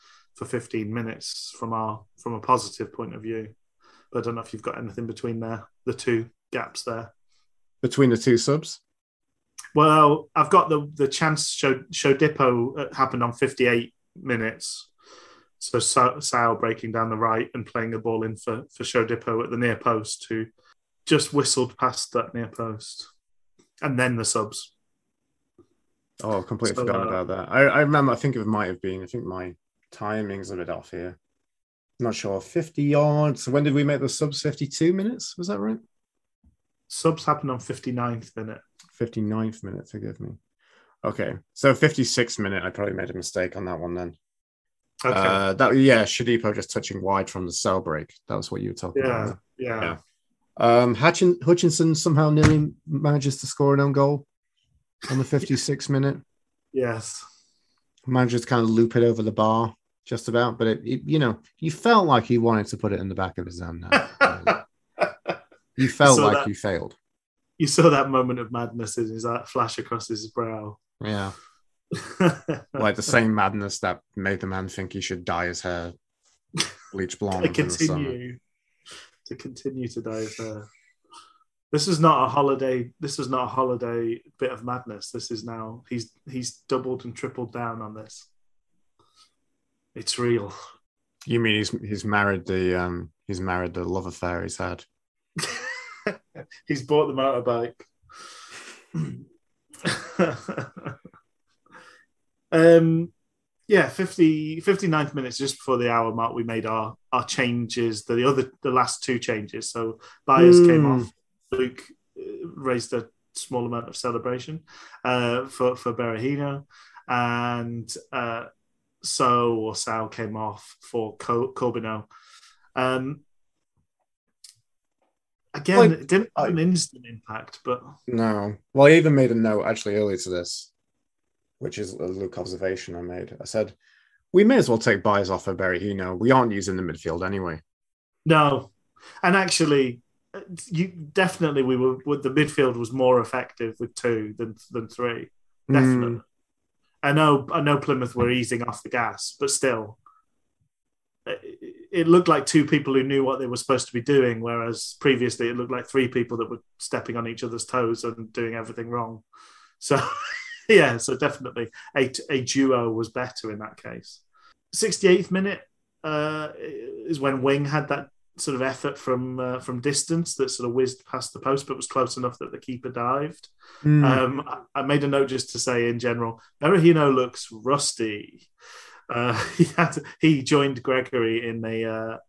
15 minutes from a positive point of view. But I don't know if you've got anything between the 2 gaps there. Between the 2 subs? Well, I've got the chance show Dippo happened on 58 minutes. So Sal breaking down the right and playing the ball in for Show Dippo at the near post, who just whistled past that near post. And then the subs. Oh, completely forgot about that. I remember, I think my timing's a bit off here. I'm not sure, 50 yards. So when did we make the subs? 52 minutes? Was that right? Subs happened on 59th minute. 59th minute, forgive me. Okay, so 56th minute, I probably made a mistake on that one then. Okay. Shadipo just touching wide from the cell break. That was what you were talking about. Yeah. Hutchinson somehow nearly manages to score an own goal on the 56th minute. Yes. Manages to kind of loop it over the bar just about, but it you felt like he wanted to put it in the back of his own net. You felt like he failed. You saw that moment of madness in his flash across his brow. Yeah. Like the same madness that made the man think he should dye his hair bleach blonde in the summer. To continue to dye his hair. This is not a holiday bit of madness. This is now he's doubled and tripled down on this. It's real. You mean he's married the love affair he's had? He's bought the motorbike. 59th minutes, just before the hour mark, we made our changes. The last 2 changes. So Byers came off. Luke raised a small amount of celebration for Berahino, and Sal came off for Corbeannu. Again, it didn't have an instant impact, but no. Well, I even made a note actually earlier to this, which is a Luke observation I made. I said, we may as well take Byers off for Berahino. We aren't using the midfield anyway. No. And actually, the midfield was more effective with 2 than 3. Definitely. I know Plymouth were easing off the gas, but still, it looked like 2 people who knew what they were supposed to be doing, whereas previously it looked like 3 people that were stepping on each other's toes and doing everything wrong. So, yeah, so definitely a duo was better in that case. 68th minute is when Wing had that sort of effort from distance that sort of whizzed past the post, but was close enough that the keeper dived. I made a note just to say in general, Berahino looks rusty. He joined Gregory in the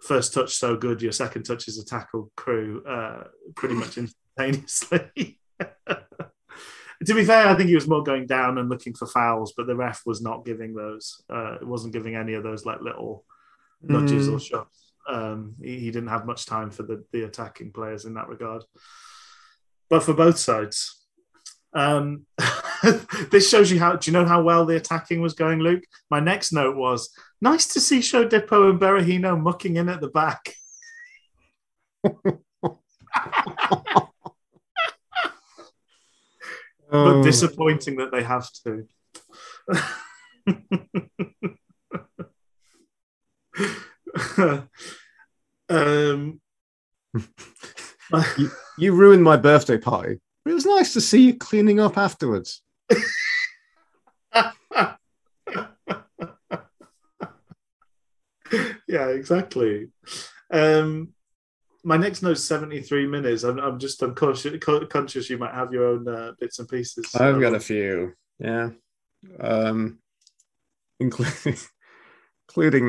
first touch so good, your second touch is a tackle crew pretty much instantaneously. To be fair, I think he was more going down and looking for fouls, but the ref was not giving those. It wasn't giving any of those like little nudges or shots. He didn't have much time for the attacking players in that regard. But for both sides, this shows you do you know how well the attacking was going, Luke? My next note was, nice to see Show Dippo and Berahino mucking in at the back. But disappointing that they have to. um, you ruined my birthday party. But it was nice to see you cleaning up afterwards. Yeah, exactly. My next note's 73 minutes. I'm conscious you might have your own bits and pieces. I've got a few, yeah. Including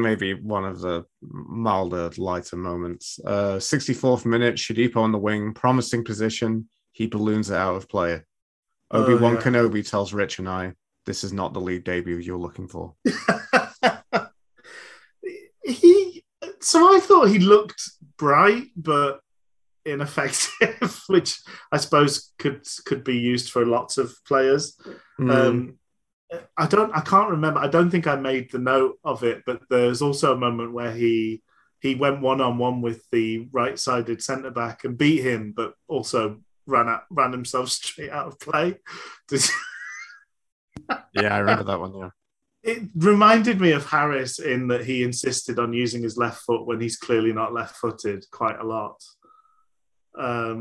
maybe one of the milder, lighter moments. 64th minute, Shadipo on the wing, promising position. He balloons it out of play. Obi-Wan Kenobi tells Rich and I, this is not the league debut you're looking for. So I thought he looked bright, but ineffective, which I suppose could be used for lots of players. I can't remember. I don't think I made the note of it, but there's also a moment where he went one-on-one with the right-sided centre back and beat him, but also ran himself straight out of play. Yeah, I remember that one. Yeah, it reminded me of Harris in that he insisted on using his left foot when he's clearly not left-footed quite a lot. I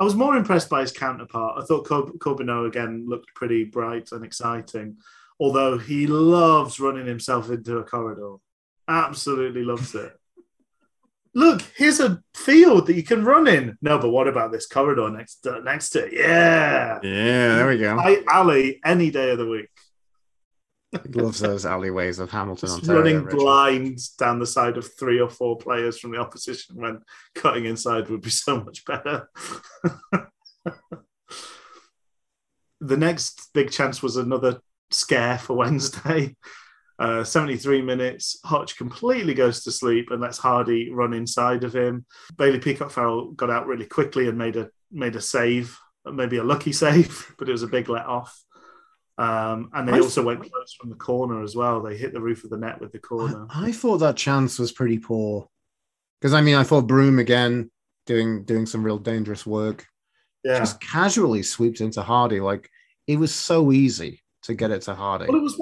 was more impressed by his counterpart. I thought Corbeannu again looked pretty bright and exciting, although he loves running himself into a corridor. Absolutely loves it. Look, here's a field that you can run in. No, but what about this corridor next to it? Yeah. Yeah, there we go. Alley any day of the week. He loves those alleyways of Hamilton, Just Ontario. Running blind down the side of 3 or 4 players from the opposition when cutting inside would be so much better. The next big chance was another scare for Wednesday. 73 minutes, Hutch completely goes to sleep and lets Hardy run inside of him. Bailey Peacock-Farrell got out really quickly and made a save, maybe a lucky save, but it was a big let off. And they also went close from the corner as well. They hit the roof of the net with the corner. I thought that chance was pretty poor. Because, I thought Broom again doing some real dangerous work. Yeah. Just casually sweeps into Hardy. Like, it was so easy to get it to Hardy. Well, it was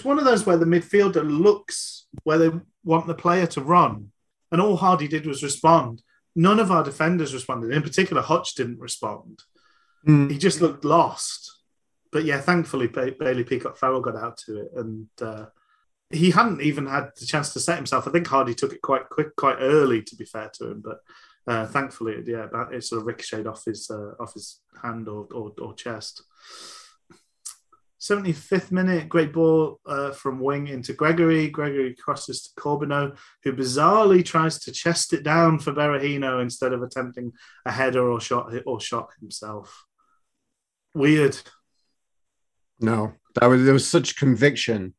one of those where the midfielder looks where they want the player to run. And all Hardy did was respond. None of our defenders responded. In particular, Hutch didn't respond. He just looked lost. But yeah, thankfully, Bailey Peacock-Farrell got out to it, and he hadn't even had the chance to set himself. I think Hardy took it quite early, to be fair to him. But thankfully, it sort of ricocheted off his hand or chest. 75th minute, great ball from wing into Gregory. Gregory crosses to Corbeannu, who bizarrely tries to chest it down for Berahino instead of attempting a header or shot himself. Weird. No, there was such conviction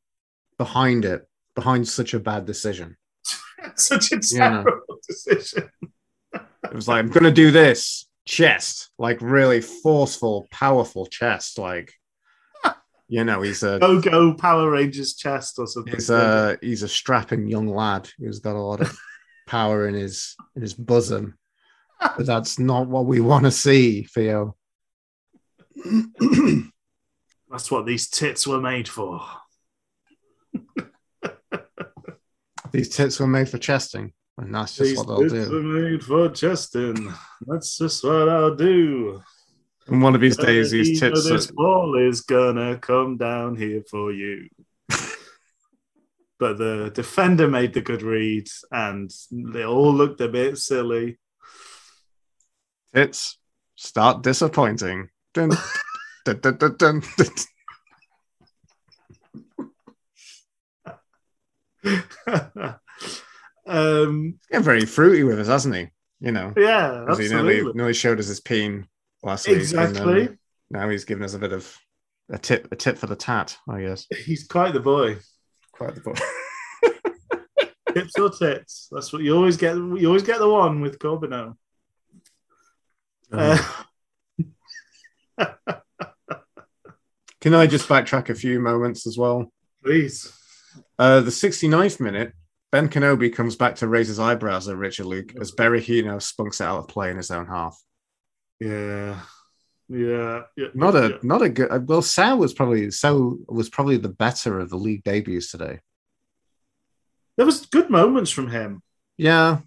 behind such a bad decision. Such a terrible decision. It was like, I'm going to do this. Chest. Like, really forceful, powerful chest. Like, he's a... Go Power Rangers chest or something. He's a strapping young lad who's got a lot of power in his bosom. But that's not what we want to see, Theo. That's what these tits were made for. These tits were made for chesting, and that's just what they'll do. These tits were made for chesting. That's just what I'll do. And one of these days, these tits... This ball is gonna come down here for you. But the defender made the good read, and they all looked a bit silly. Tits start disappointing. Dun. Dun, dun, dun, dun, dun. Getting very fruity with us, hasn't he? Yeah, absolutely. He nearly showed us his peen last week. Exactly. Now he's giving us a bit of a tip for the tat, I guess. He's quite the boy. Tips or tits? That's what you always get. You always get the one with Corbeannu. Can I just backtrack a few moments as well? Please. The 69th minute, Ben Kenobi comes back to raise his eyebrows at Richard Luke as Berahino spunks it out of play in his own half. Yeah. Not a good. Well, Sow was probably the better of the league debuts today. There was good moments from him. Yeah.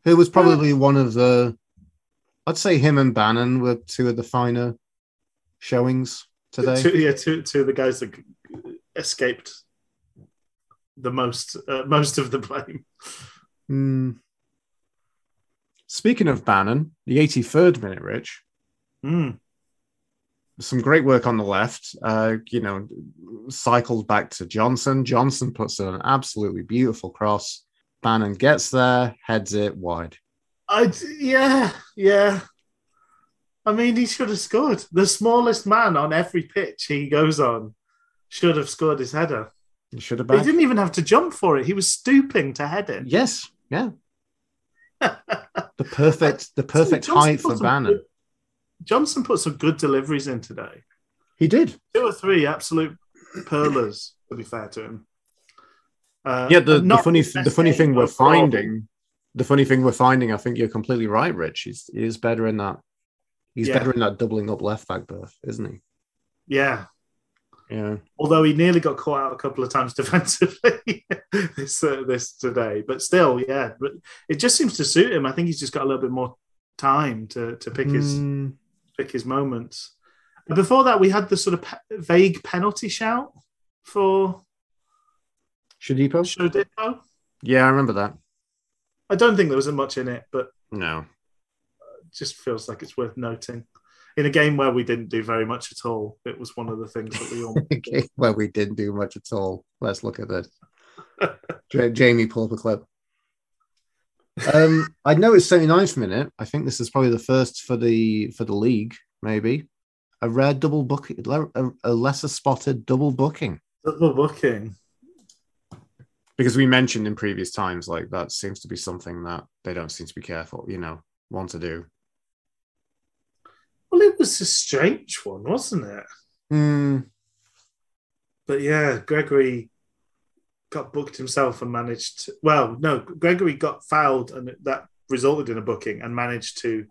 It was probably one of the, I'd say him and Bannon were two of the finer showings today. Two of the guys that escaped the most of the blame. Speaking of Bannon, the 83rd minute, Rich. Some great work on the left. Cycles back to Johnson. Johnson puts in an absolutely beautiful cross. Bannon gets there, heads it wide. Yeah. I mean, he should have scored. The smallest man on every pitch he goes on should have scored his header. He should have. He didn't even have to jump for it. He was stooping to head it. Yes, yeah. the perfect height for Bannon. Johnson put some good deliveries in today. He did. 2 or 3 absolute perlers, to be fair to him. The funny thing we're finding, I think you're completely right, Rich. He's better in that. He's better in that doubling up left back berth, isn't he? Yeah. Yeah. Although he nearly got caught out a couple of times defensively this today, but still, yeah. But it just seems to suit him. I think he's just got a little bit more time to pick his moments. And before that, we had the sort of vague penalty shout for Shodipo. Yeah, I remember that. I don't think there was much in it, but no, it just feels like it's worth noting. In a game where we didn't do very much at all, it was one of the things that we all. A game where we didn't do much at all. Let's look at this. Jamie, pull up a clip. I know it's 79th minute. I think this is probably the first for the league, maybe. A rare double booking, a lesser spotted double booking. Double booking. Because we mentioned in previous times, like that seems to be something that they don't seem to be careful, want to do. Well, it was a strange one, wasn't it? But yeah, Gregory got booked himself and managed to, Gregory got fouled and that resulted in a booking and managed to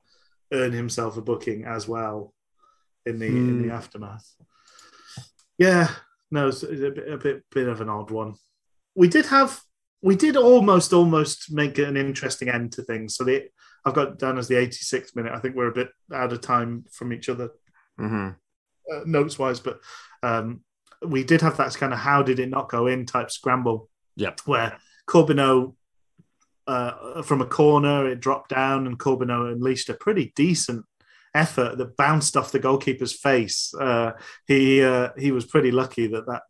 earn himself a booking as well in the aftermath. Yeah, no, it's a bit of an odd one. We did almost make an interesting end to things. So I've got down as the 86th minute. I think we're a bit out of time from each other notes wise, but we did have that kind of how did it not go in type scramble. Yeah, where Corbeannu from a corner it dropped down and Corbeannu unleashed a pretty decent effort that bounced off the goalkeeper's face. He was pretty lucky that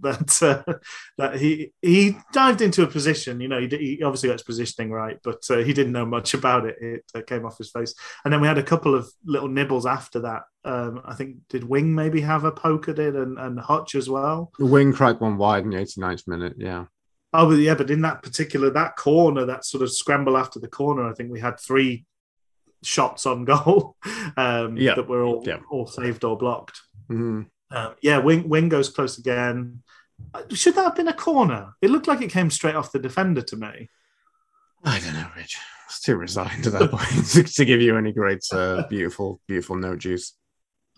he dived into a position. He obviously got his positioning right, but he didn't know much about it. It came off his face, and then we had a couple of little nibbles after that. I think did Wing maybe have a poke at it, and Hutch as well. Wing cracked one wide in the 89th minute. Yeah. Oh, but in that corner, that sort of scramble after the corner, I think we had 3 shots on goal that were all saved or blocked. Wing goes close again. Should that have been a corner? It looked like it came straight off the defender to me. I don't know, Rich. I was too resigned to that point to give you any great beautiful note juice.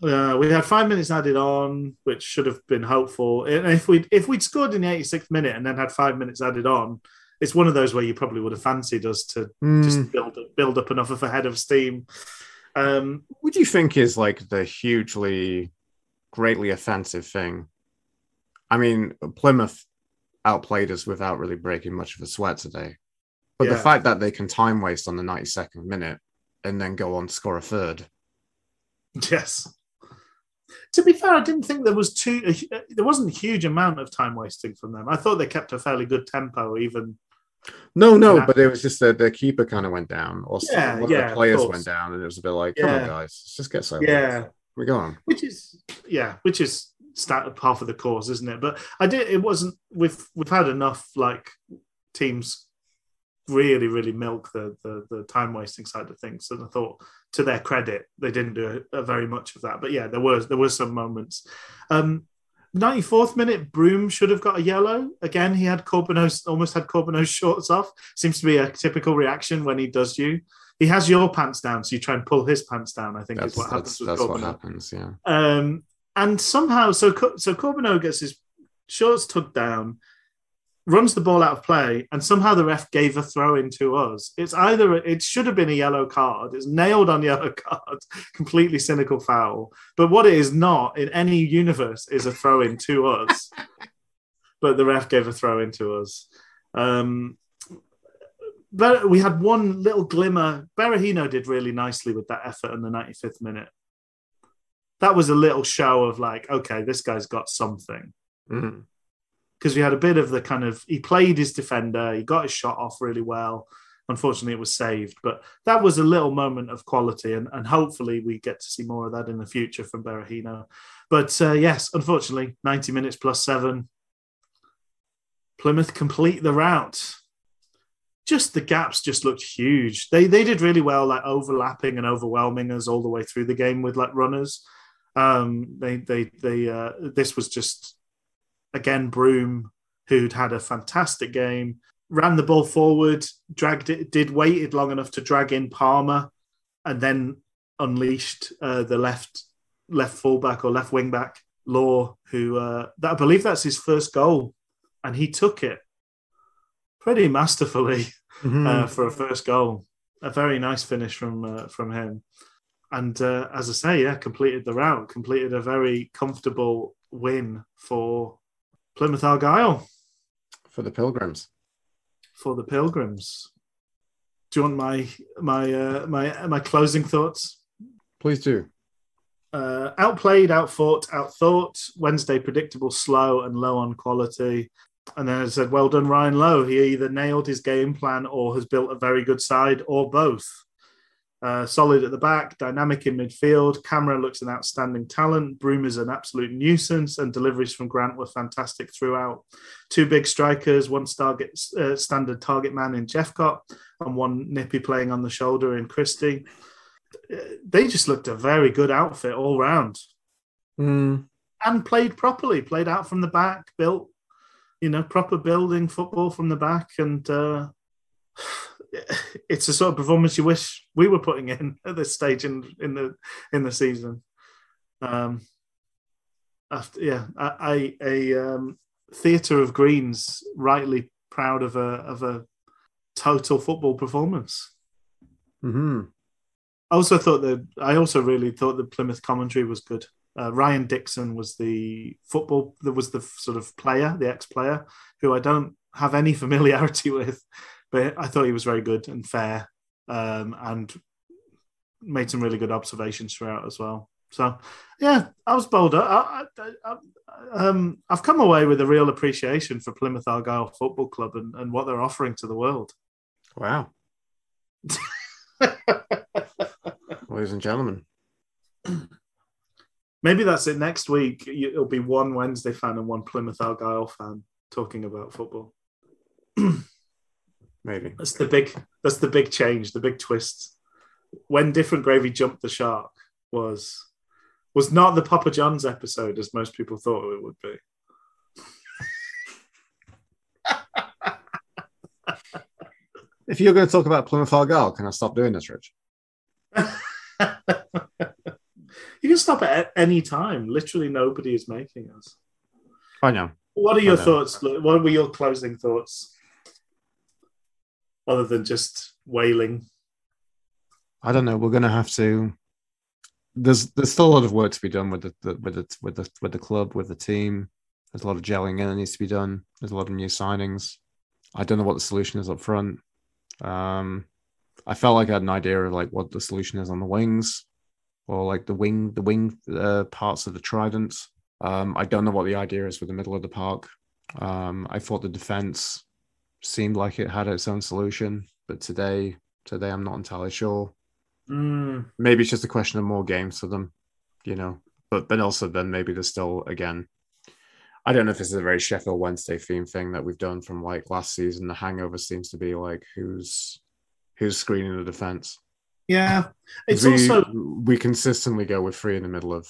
We had 5 minutes added on, which should have been hopeful. And if we'd scored in the 86th minute and then had 5 minutes added on, it's one of those where you probably would have fancied us to just build up enough of a head of steam. What do you think is like the hugely, greatly offensive thing? I mean, Plymouth outplayed us without really breaking much of a sweat today. But the fact that they can time waste on the 92nd minute and then go on to score a third. Yes. To be fair, I didn't think there wasn't a huge amount of time wasting from them. I thought they kept a fairly good tempo even. No, but it was just that the keeper kind of went down, or one of the players went down, and it was a bit like, "Come on, guys, let's just get so." Yeah, we go on. Which is half of the course, isn't it? But it wasn't. We've had enough like teams really, really milk the time wasting side of things, and I thought to their credit they didn't do very much of that. But yeah, there were some moments. 94th minute, Broom should have got a yellow. Again, he had almost had Corbeannu's shorts off. Seems to be a typical reaction when he does you. He has your pants down, so you try and pull his pants down, I think is what happens with Corbeannu. That's what happens, yeah. And somehow, so Corbeannu gets his shorts tucked down. runs the ball out of play, and somehow the ref gave a throw in to us. It should have been a yellow card. It's nailed on yellow card, completely cynical foul. But what it is not in any universe is a throw in to us. But the ref gave a throw in to us. But we had one little glimmer. Berahino did really nicely with that effort in the 95th minute. That was a little show of like, okay, this guy's got something. Mm. Because we had a bit of the kind of, he played his defender, he got his shot off really well. Unfortunately, it was saved. But that was a little moment of quality, and hopefully we get to see more of that in the future from Berahino. But yes, unfortunately, 90 minutes plus 7. Plymouth complete the route. Just the gaps just looked huge. They did really well, like overlapping and overwhelming us all the way through the game with like runners. This was just, again, Broom, who'd had a fantastic game, ran the ball forward, waited long enough to drag in Palmer, and then unleashed the left fullback or left wing back, Lowe, who I believe that's his first goal, and he took it pretty masterfully for a first goal. A very nice finish from him, and as I say, completed the route, completed a very comfortable win for Plymouth Argyle. For the Pilgrims. For the Pilgrims. Do you want my closing thoughts? Please do. Outplayed, outfought, outthought. Wednesday predictable, slow, and low on quality. And then I said, well done, Ryan Lowe. He either nailed his game plan or has built a very good side, or both. Solid at the back, dynamic in midfield. Camera looks an outstanding talent. Broom is an absolute nuisance, and deliveries from Grant were fantastic throughout. 2 big strikers, 1 standard target man in Jeffcott, and 1 nippy playing on the shoulder in Christie. They just looked a very good outfit all round. And played properly, played out from the back, built, proper building football from the back, and it's a sort of performance you wish we were putting in at this stage in the season. Theatre of Greens rightly proud of a total football performance. Mm-hmm. I also really thought the Plymouth commentary was good. Ryan Dixon was the sort of player, the ex-player, who I don't have any familiarity with, but I thought he was very good and fair, and made some really good observations throughout as well. So, yeah, I was bowled up. I've come away with a real appreciation for Plymouth Argyle Football Club and what they're offering to the world. Wow. Ladies and gentlemen. Maybe that's it. Next week, it'll be 1 Wednesday fan and 1 Plymouth Argyle fan talking about football. Maybe that's the big change, the big twist. When Different Gravy jumped the shark was not the Papa John's episode as most people thought it would be. If you're going to talk about Plymouth Argyle, can I stop doing this, Rich? You can stop at any time. Literally nobody is making us. I know. What are your thoughts? What were your closing thoughts? Other than just wailing. I don't know. We're going to have to. There's still a lot of work to be done with the club, with the team. There's a lot of gelling in that needs to be done. There's a lot of new signings. I don't know what the solution is up front. I felt like I had an idea of like what the solution is on the wings, or like the wing parts of the trident. I don't know what the idea is with the middle of the park. I thought the defense seemed like it had its own solution, but today I'm not entirely sure. Maybe it's just a question of more games for them, But also then maybe there's still, again, I don't know if this is a very Sheffield Wednesday theme thing that we've done from like last season. The hangover seems to be like who's screening the defense. Yeah, we consistently go with 3 in the middle of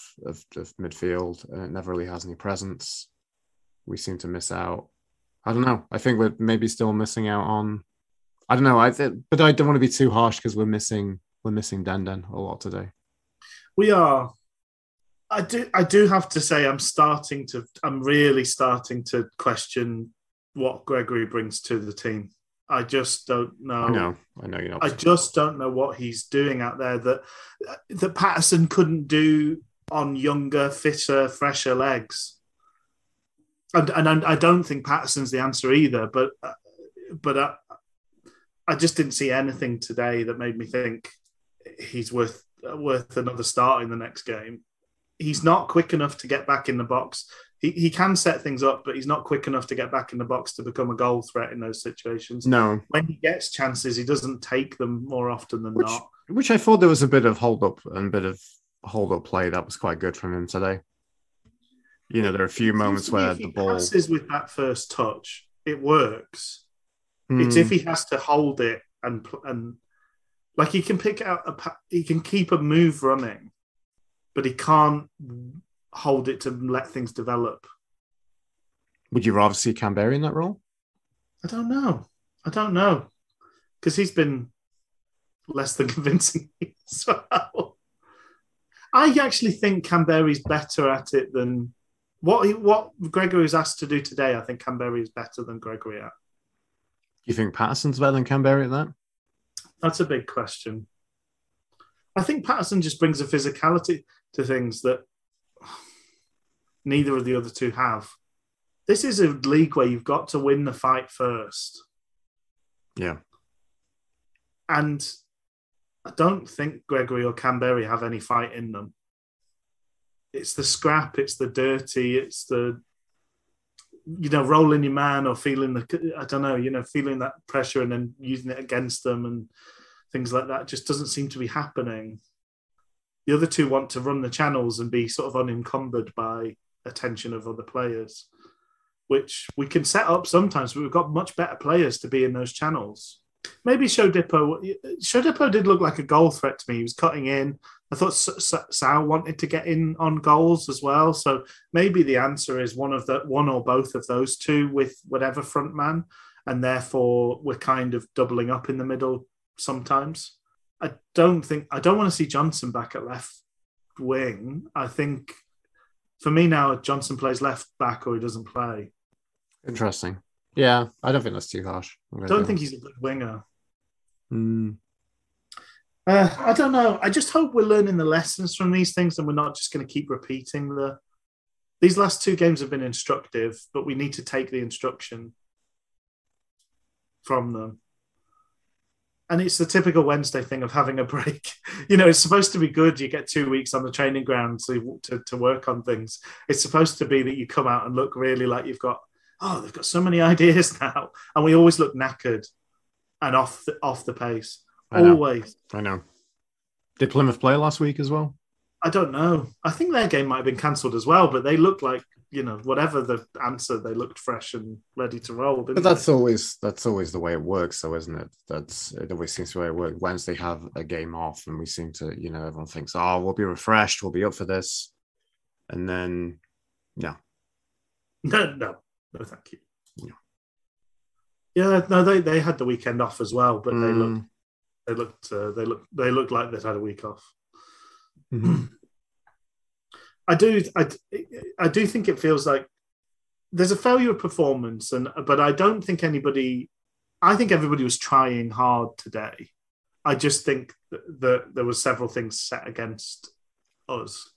midfield, and it never really has any presence. We seem to miss out. I don't know. I think we're maybe still missing out on. I don't know. But I don't want to be too harsh because we're missing Denden a lot today. We are. I do have to say I'm really starting to question what Gregory brings to the team. I just don't know. I know you're not. I just don't know what he's doing out there that Patterson couldn't do on younger, fitter, fresher legs. And I don't think Patterson's the answer either. But I just didn't see anything today that made me think he's worth another start in the next game. He's not quick enough to get back in the box. He can set things up, but he's not quick enough to get back in the box to become a goal threat in those situations. No. When he gets chances, he doesn't take them more often than not. Which I thought there was a bit of hold-up and a bit of hold-up play that was quite good from him today. You know, there are a few moments where the ball passes with that first touch, it works. It's if he has to hold it and like he can pick out he can keep a move running, but he can't hold it to let things develop. Would you rather see Canberra in that role? I don't know. Because he's been less than convincing as well. I actually think Canberra's better at it than what Gregory was asked to do today. I think Canberra is better than Gregory at. You think Patterson's better than Canberra at that? That's a big question. I think Patterson just brings a physicality to things that neither of the other two have. This is a league where you've got to win the fight first. Yeah. And I don't think Gregory or Canberra have any fight in them. It's the scrap, it's the dirty, it's the, rolling your man or feeling feeling that pressure and then using it against them and things like that just doesn't seem to be happening. The other two want to run the channels and be sort of unencumbered by attention of other players, which we can set up sometimes, but we've got much better players to be in those channels. Maybe Shodipo did look like a goal threat to me. He was cutting in. I thought Sal wanted to get in on goals as well. So maybe the answer is one or both of those two with whatever front man, and therefore we're kind of doubling up in the middle sometimes. I don't want to see Johnson back at left wing. I think for me now, Johnson plays left back or he doesn't play. Interesting. Yeah, I don't think that's too harsh. I don't think he's a good winger. Mm. I don't know. I just hope we're learning the lessons from these things and we're not just going to keep repeating these last two games have been instructive, but we need to take the instruction from them. And it's the typical Wednesday thing of having a break. It's supposed to be good. You get 2 weeks on the training ground to work on things. It's supposed to be that you come out and look really like they've got so many ideas now. And we always look knackered and off the pace. Always. I know. Did Plymouth play last week as well? I don't know. I think their game might have been cancelled as well, but they looked like, whatever the answer, they looked fresh and ready to roll. But that's always the way it works, though, isn't it? It always seems the way it works. Wednesday have a game off, and we seem to, everyone thinks, we'll be refreshed, we'll be up for this, and then, no, thank you. No. Yeah, no, they had the weekend off as well, but they looked like they'd had a week off. Mm-hmm. I do think it feels like there's a failure of performance, but I don't think anybody. I think everybody was trying hard today. I just think that there were several things set against us.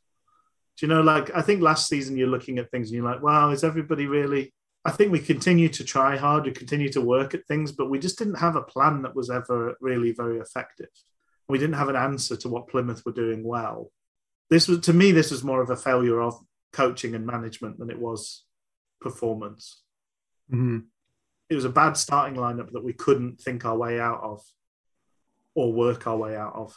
Do you know? I think last season you're looking at things and you're like, "Wow, is everybody really?" I think we continue to try hard, we continue to work at things, but we just didn't have a plan that was ever really very effective. We didn't have an answer to what Plymouth were doing well. This was more of a failure of coaching and management than it was performance. Mm-hmm. It was a bad starting lineup that we couldn't think our way out of or work our way out of.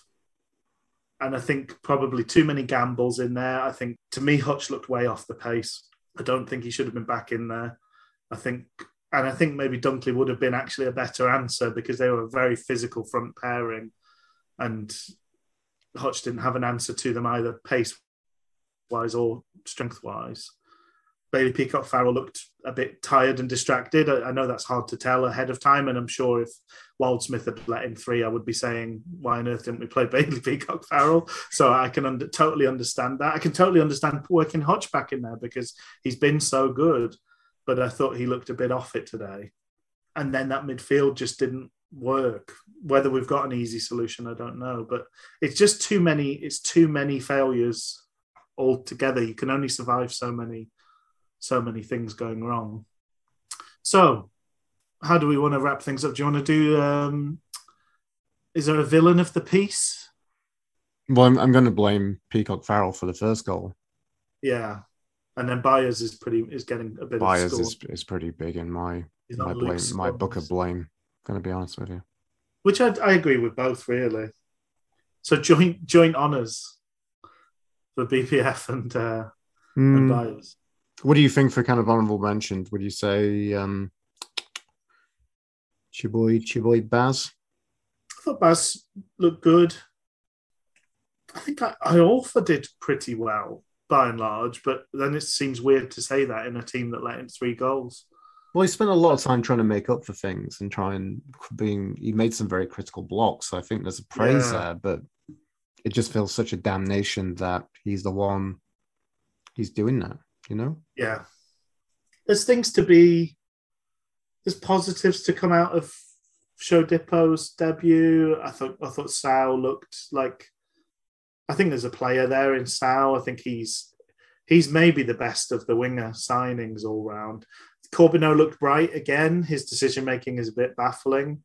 And I think probably too many gambles in there. I think, to me, Hutch looked way off the pace. I don't think he should have been back in there. I think maybe Dunkley would have been actually a better answer because they were a very physical front pairing and Hutch didn't have an answer to them either pace-wise or strength-wise. Bailey Peacock-Farrell looked a bit tired and distracted. I know that's hard to tell ahead of time, and I'm sure if Wildsmith had let in 3, I would be saying, why on earth didn't we play Bailey Peacock-Farrell? So I can totally understand that. I can totally understand working Hutch back in there because he's been so good. but I thought he looked a bit off it today. And then that midfield just didn't work. Whether we've got an easy solution, I don't know. But it's just too many. It's too many failures altogether. You can only survive so many things going wrong. So, how do we want to wrap things up? Do you want to do? Is there a villain of the piece? Well, I'm going to blame Peacock Farrell for the first goal. Yeah, and then Byers is getting a bit. Byers of score. is pretty big in my book of blame. Going to be honest with you. Which I agree with both, really. So joint honours for BPF and Byers. What do you think for kind of honourable mentions? Would you say Chiboy Baz? I thought Baz looked good. I think Iorfa did pretty well by and large, but then it seems weird to say that in a team that let in 3 goals. Well, he spent a lot of time trying to make up for things and he made some very critical blocks. So I think there's a praise there, but it just feels such a damnation that he's the one he's doing that, you know? Yeah. There's positives to come out of Shodipo's debut. I thought Sao looked like, I think there's a player there in Sao. I think he's maybe the best of the winger signings all round. Corbeannu looked bright again. His decision making is a bit baffling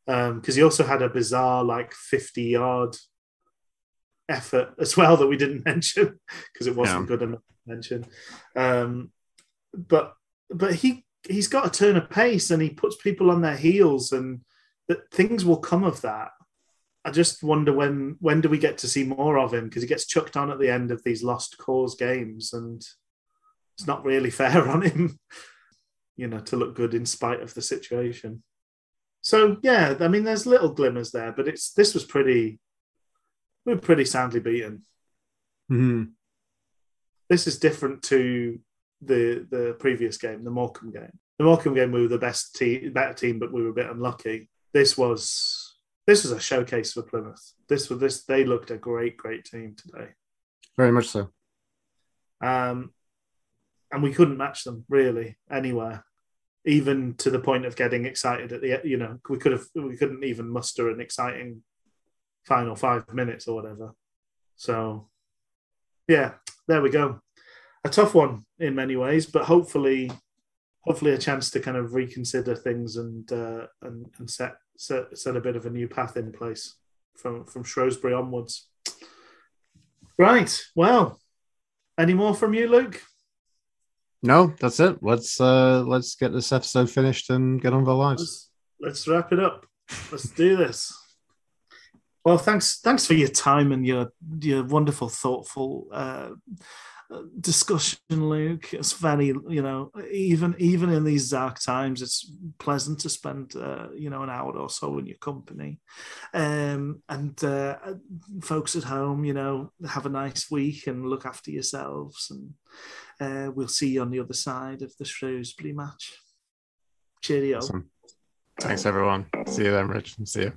because he also had a bizarre 50-yard effort as well that we didn't mention because it wasn't good enough to mention. But he's got a turn of pace and he puts people on their heels, and that things will come of that. I just wonder when do we get to see more of him, because he gets chucked on at the end of these lost cause games and it's not really fair on him, to look good in spite of the situation. So, yeah, I mean, there's little glimmers there, but we were pretty soundly beaten. Mm-hmm. This is different to the previous game, the Morecambe game. The Morecambe game, we were the better team, but we were a bit unlucky. This was a showcase for Plymouth. They looked a great team today. Very much so. And we couldn't match them really anywhere, even to the point of getting excited at the. We couldn't even muster an exciting final 5 minutes or whatever. So, yeah, there we go. A tough one in many ways, but hopefully a chance to kind of reconsider things and set a bit of a new path in place from Shrewsbury onwards. Right. Well, any more from you, Luke? No, that's it. Let's get this episode finished and get on with our lives. Let's wrap it up. Let's do this. Well, thanks for your time and your wonderful, thoughtful discussion, Luke. It's very, even in these dark times, it's pleasant to spend, an hour or so in your company. And folks at home, have a nice week and look after yourselves. And we'll see you on the other side of the Shrewsbury match. Cheerio. Awesome. Thanks, everyone. See you then, Rich. See you.